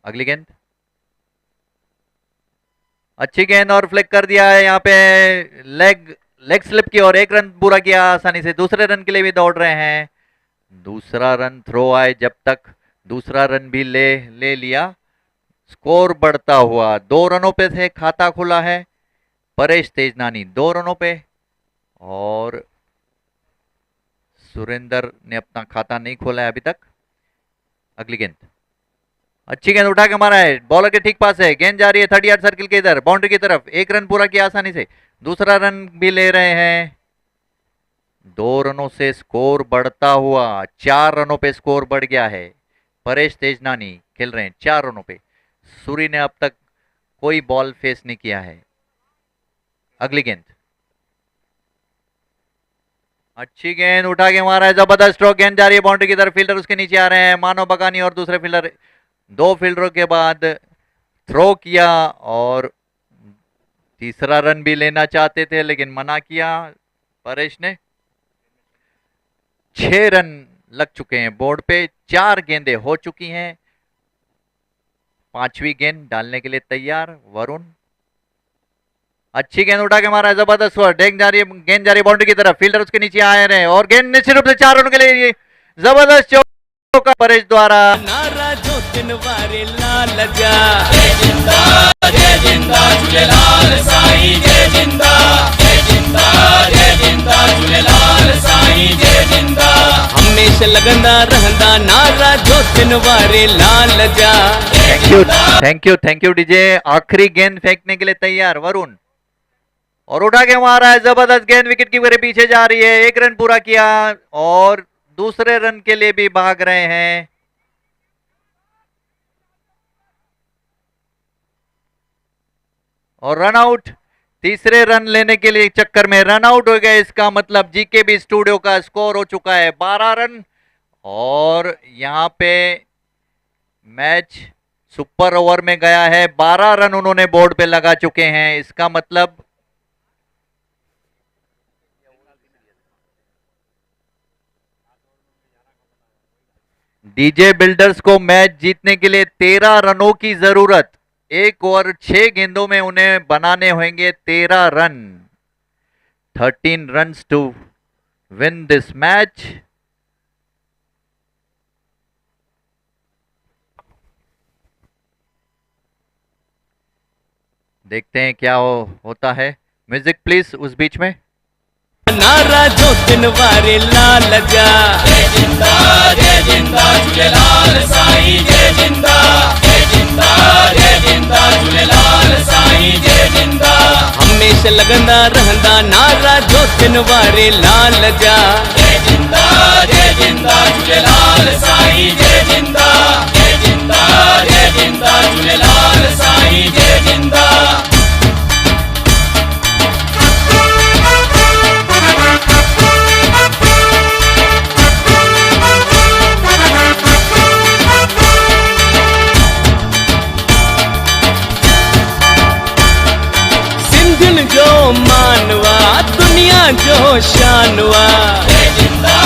अगली गेंद अच्छी गेंद और फ्लिक कर दिया है यहाँ पे, लेग स्लिप की और एक रन पूरा किया आसानी से। दूसरे रन के लिए भी दौड़ रहे हैं। दूसरा रन थ्रो आए जब तक दूसरा रन भी ले लिया। स्कोर बढ़ता हुआ 2 रनों पे से खाता खुला है। परेश तेजनानी 2 रनों पे और सुरेंदर ने अपना खाता नहीं खोला है अभी तक। अगली गेंद अच्छी गेंद उठा के मारा है, बॉलर के ठीक पास है। गेंद जा रही है 30 यार्ड सर्किल के इधर, बाउंड्री की तरफ। एक रन पूरा किया आसानी से। दूसरा रन भी ले रहे हैं। 2 रनों से स्कोर बढ़ता हुआ 4 रनों पे स्कोर बढ़ गया है। परेश तेजनानी खेल रहे हैं 4 रनों पे। सूरी ने अब तक कोई बॉल फेस नहीं किया है। अगली गेंद अच्छी गेंद उठा के मारा है, जबरदस्त स्ट्रोक। गेंद जा रही है बाउंड्री की तरफ, फील्डर उसके नीचे आ रहे हैं, मानव बगानी और दूसरे फील्डर। 2 फील्डरों के बाद थ्रो किया और तीसरा रन भी लेना चाहते थे लेकिन मना किया परेश ने। 6 रन लग चुके हैं बोर्ड पे, 4 गेंदें हो चुकी हैं। 5वीं गेंद डालने के लिए तैयार वरुण। अच्छी गेंद उठा के मारा है, जबरदस्त स्वर। गेंद जा रही है बाउंड्री की तरफ, फील्डर उसके नीचे आ रहे हैं और गेंद निश्चित रूप से 4 रनों के लिए जबरदस्त चौका परेश द्वारा। नारा जो दिन वारे लाल जा, जय जिंदा जय जिंदा झूलेलाल साईं, जय जिंदा जय जिंदा जय जिंदा झूलेलाल साईं, जय जिंदा। हमेशा लगंदा रहंदा नारा जो दिन वारे लाल जा। Thank you DJ. आखिरी गेंद फेंकने के लिए तैयार वरुण और उठा के मारा है, जबरदस्त गेंद विकेट कीपर के पीछे जा रही है। 1 रन पूरा किया और दूसरे रन के लिए भी भाग रहे हैं। और रन आउट, तीसरे रन लेने के लिए चक्कर में रन आउट हो गए। इसका मतलब जीकेबी स्टूडियो का स्कोर हो चुका है 12 रन और यहां पे मैच सुपर ओवर में गया है। 12 रन उन्होंने बोर्ड पे लगा चुके हैं। इसका मतलब डीजे बिल्डर्स को मैच जीतने के लिए 13 रनों की जरूरत। 1 ओवर 6 गेंदों में उन्हें बनाने होंगे 13 run. 13 runs to win this match. देखते हैं क्या होता है। म्यूजिक प्लीज उस बीच में। नारा जो दिन वारे लाल जा, जय जिंदा झूलेलाल साईं, जय जिंदा जय जिंदा जय जिंदा झूलेलाल साईं, जय जिंदा। हमेशा लगंदा रहंदा नारा जो दिन वारे लाल जा, जय जिंदा झूलेलाल साईं, जय जिंदा जय जिंदा जय जिंदा झूलेलाल साईं, जय जिंदा। जो मानवा दुनिया जो शानवा, जय जिंदा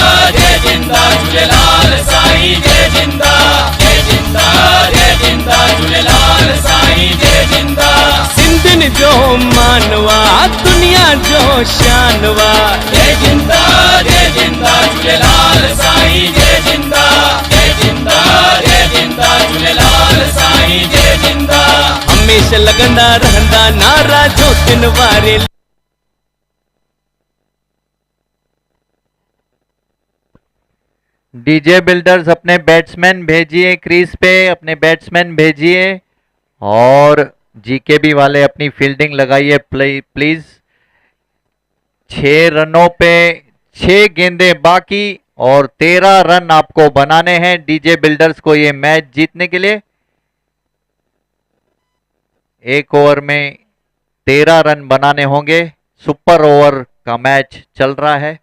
झूलेलाल साईं, जय जिंदा झूलेलाल साईं, जय जिंदा। सिंधिन जो मानवा दुनिया जो शानवा, जय जिंदा झूलेलाल साईं, जय जिंदा झूलेलाल साईं, जय जिंदा। हमेशा लगंदा रहंदा नारा जो दिन वारे। डीजे बिल्डर्स अपने बैट्समैन भेजिए क्रीज पे, अपने बैट्समैन भेजिए और जीकेबी वाले अपनी फील्डिंग लगाइए प्लीज। 6 रनों पे 6 गेंदें बाकी और 13 रन आपको बनाने हैं डीजे बिल्डर्स को ये मैच जीतने के लिए। 1 ओवर में 13 रन बनाने होंगे। सुपर ओवर का मैच चल रहा है।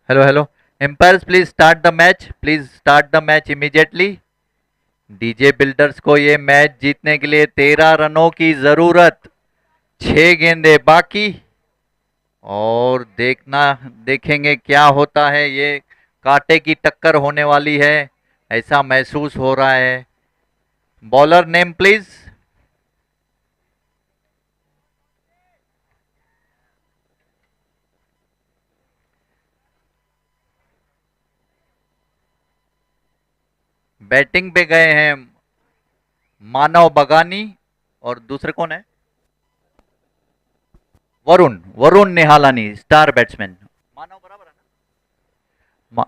Hello hello umpires, please start the match, please start the match immediately. DJ builders को ये मैच जीतने के लिए 13 रनों की जरूरत, 6 गेंदे बाकी, और देखेंगे क्या होता है। ये कांटे की टक्कर होने वाली है, ऐसा महसूस हो रहा है। Bowler name please. बैटिंग पे गए हैं मानव बगानी, और दूसरे कौन है? Varun Nihalani, star batsman. मानव बराबर है ना?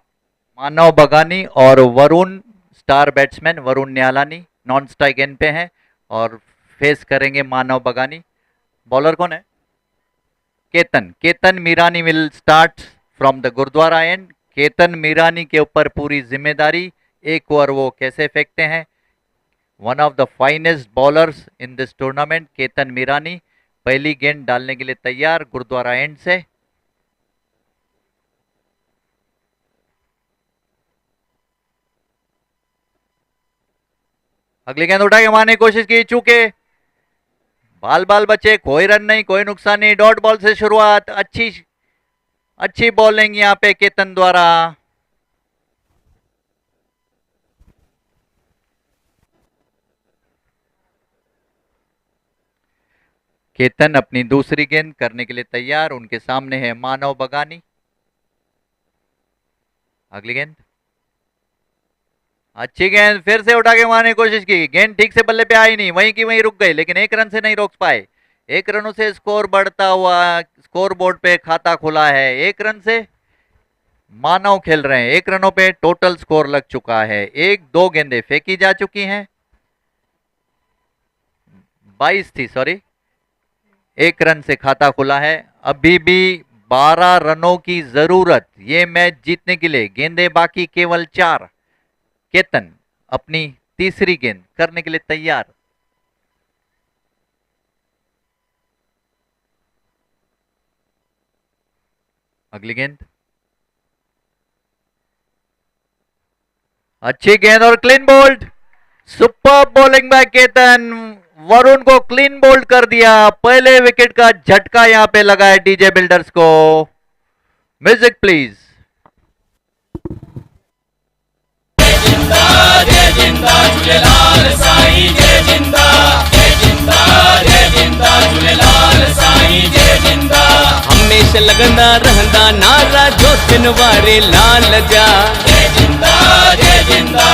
मानव बगानी और Varun star batsman, Varun Nihalani non strike end पे हैं और फेस करेंगे मानव बगानी। बॉलर कौन है? Ketan Mirani will start from the gurudwara end. Ketan Mirani के ऊपर पूरी जिम्मेदारी, एक ओवर वो कैसे फेंकते हैं। One of the finest bowlers in this tournament, Ketan Mirani पहली गेंद डालने के लिए तैयार गुरुद्वारा एंड से। अगली गेंद उठा के मारने की कोशिश की, चूके बाल बाल बचे, कोई रन नहीं, कोई नुकसान नहीं। डॉट बॉल से शुरुआत, अच्छी बॉलिंग यहाँ पे केतन द्वारा। केतन अपनी दूसरी गेंद करने के लिए तैयार, उनके सामने है मानव बगानी। अगली गेंद, अच्छी गेंद, फिर से उठा के मारने की कोशिश की, गेंद ठीक से बल्ले पे आई नहीं, वहीं की वहीं रुक गई, लेकिन एक रन से नहीं रोक पाए। 1 रनों से स्कोर बढ़ता हुआ, स्कोर बोर्ड पे खाता खुला है। 1 रन से मानव खेल रहे हैं, 1 रनों पे टोटल स्कोर लग चुका है। 1-2 गेंदें फेंकी जा चुकी हैं, 22 थी, सॉरी, 1 रन से खाता खुला है। अभी भी 12 रनों की जरूरत ये मैच जीतने के लिए, गेंदें बाकी केवल 4। केतन अपनी तीसरी गेंद करने के लिए तैयार। अगली गेंद, अच्छी गेंद और clean bowled, super bowling bye Ketan, Varun को क्लीन बोल्ड कर दिया। पहले विकेट का झटका यहां पे लगा है डीजे बिल्डर्स को। Music please. जय जिंदा झूलेलाल साईं, जय जिंदा, जय जिंदा, जय जिंदा झूलेलाल साईं, जय जिंदा। हमेशा लगंदा रहंदा नारा जो तिन वारे लाल जा। जय जिंदा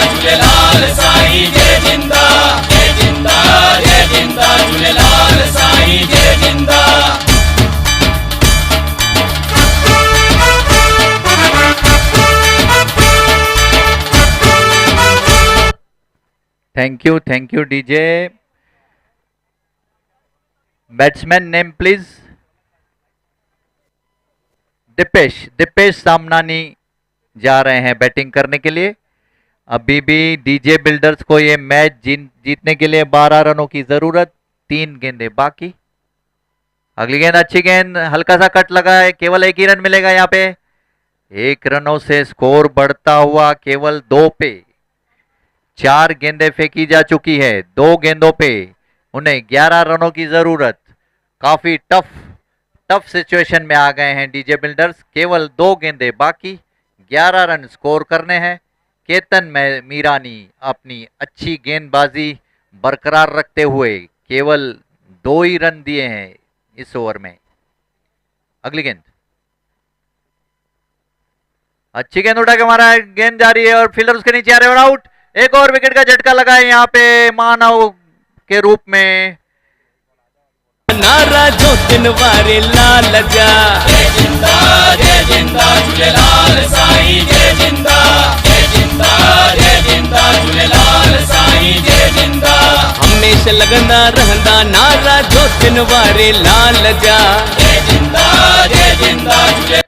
झूलेलाल साईं, जय जिंदा, जय जिंदा, जय जिंदा झूलेलाल साईं, जय जिंदा। Thank you DJ. Batsman name please. Dipesh Samnani जा रहे हैं बैटिंग करने के लिए। अभी भी डीजे बिल्डर्स को ये मैच जीतने के लिए 12 रनों की जरूरत, 3 गेंदें बाकी। अगली गेंद, अच्छी गेंद, हल्का सा कट लगा है, केवल 1 ही रन मिलेगा यहाँ पे। 1 रनों से स्कोर बढ़ता हुआ केवल 2 पे। 4 गेंदें फेंकी जा चुकी है, 2 गेंदों पे उन्हें 11 रनों की जरूरत। काफी टफ सिचुएशन में आ गए हैं डीजे बिल्डर्स। केवल 2 गेंदें बाकी, 11 रन स्कोर करने हैं। केतन मीरानी अपनी अच्छी गेंदबाजी बरकरार रखते हुए केवल 2 ही रन दिए हैं इस ओवर में। अगली गेंद, अच्छी गेंद उठा के मारा है, गेंद जा रही है और फील्डर उसके नीचे आ रहे हैं और आउट। एक और विकेट का झटका लगा है यहाँ पे मानव के रूप में। नारा जो तिन वारे लाल जा। जय जिंदा झूलेलाल साईं, जय जिंदा, जय जिंदा, जय जिंदा झूलेलाल साईं, जय जिंदा। हमेशा लगंदा रहंदा नारा जो तिन वारे लाल जा। जय जिंदा झूले।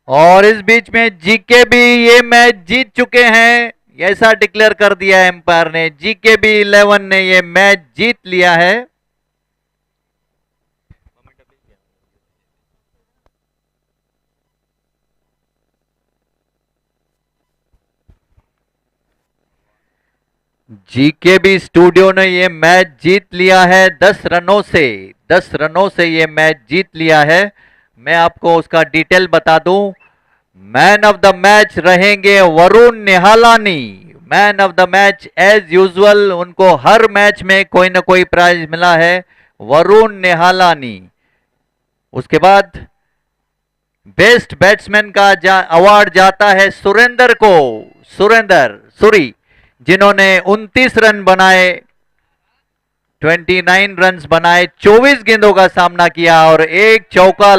और इस बीच में जीके भी ये मैच जीत चुके हैं, ऐसा डिक्लेयर कर दिया है एम्पायर ने। जीके भी 11 ने ये मैच जीत लिया है। जीके भी स्टूडियो ने ये मैच जीत लिया है 10 रनों से। 10 रनों से ये मैच जीत लिया है। मैं आपको उसका डिटेल बता दूं। मैन ऑफ द मैच रहेंगे Varun Nihalani. Man of the match as usual, उनको हर मैच में कोई ना कोई प्राइज मिला है, वरुण निहालानी। उसके बाद बेस्ट बैट्समैन का अवार्ड जाता है सुरेंद्र को। सुरेंद्र सूरी, जिन्होंने 29 रन बनाए, 29 रन्स बनाए, 24 गेंदों का सामना किया और एक चौका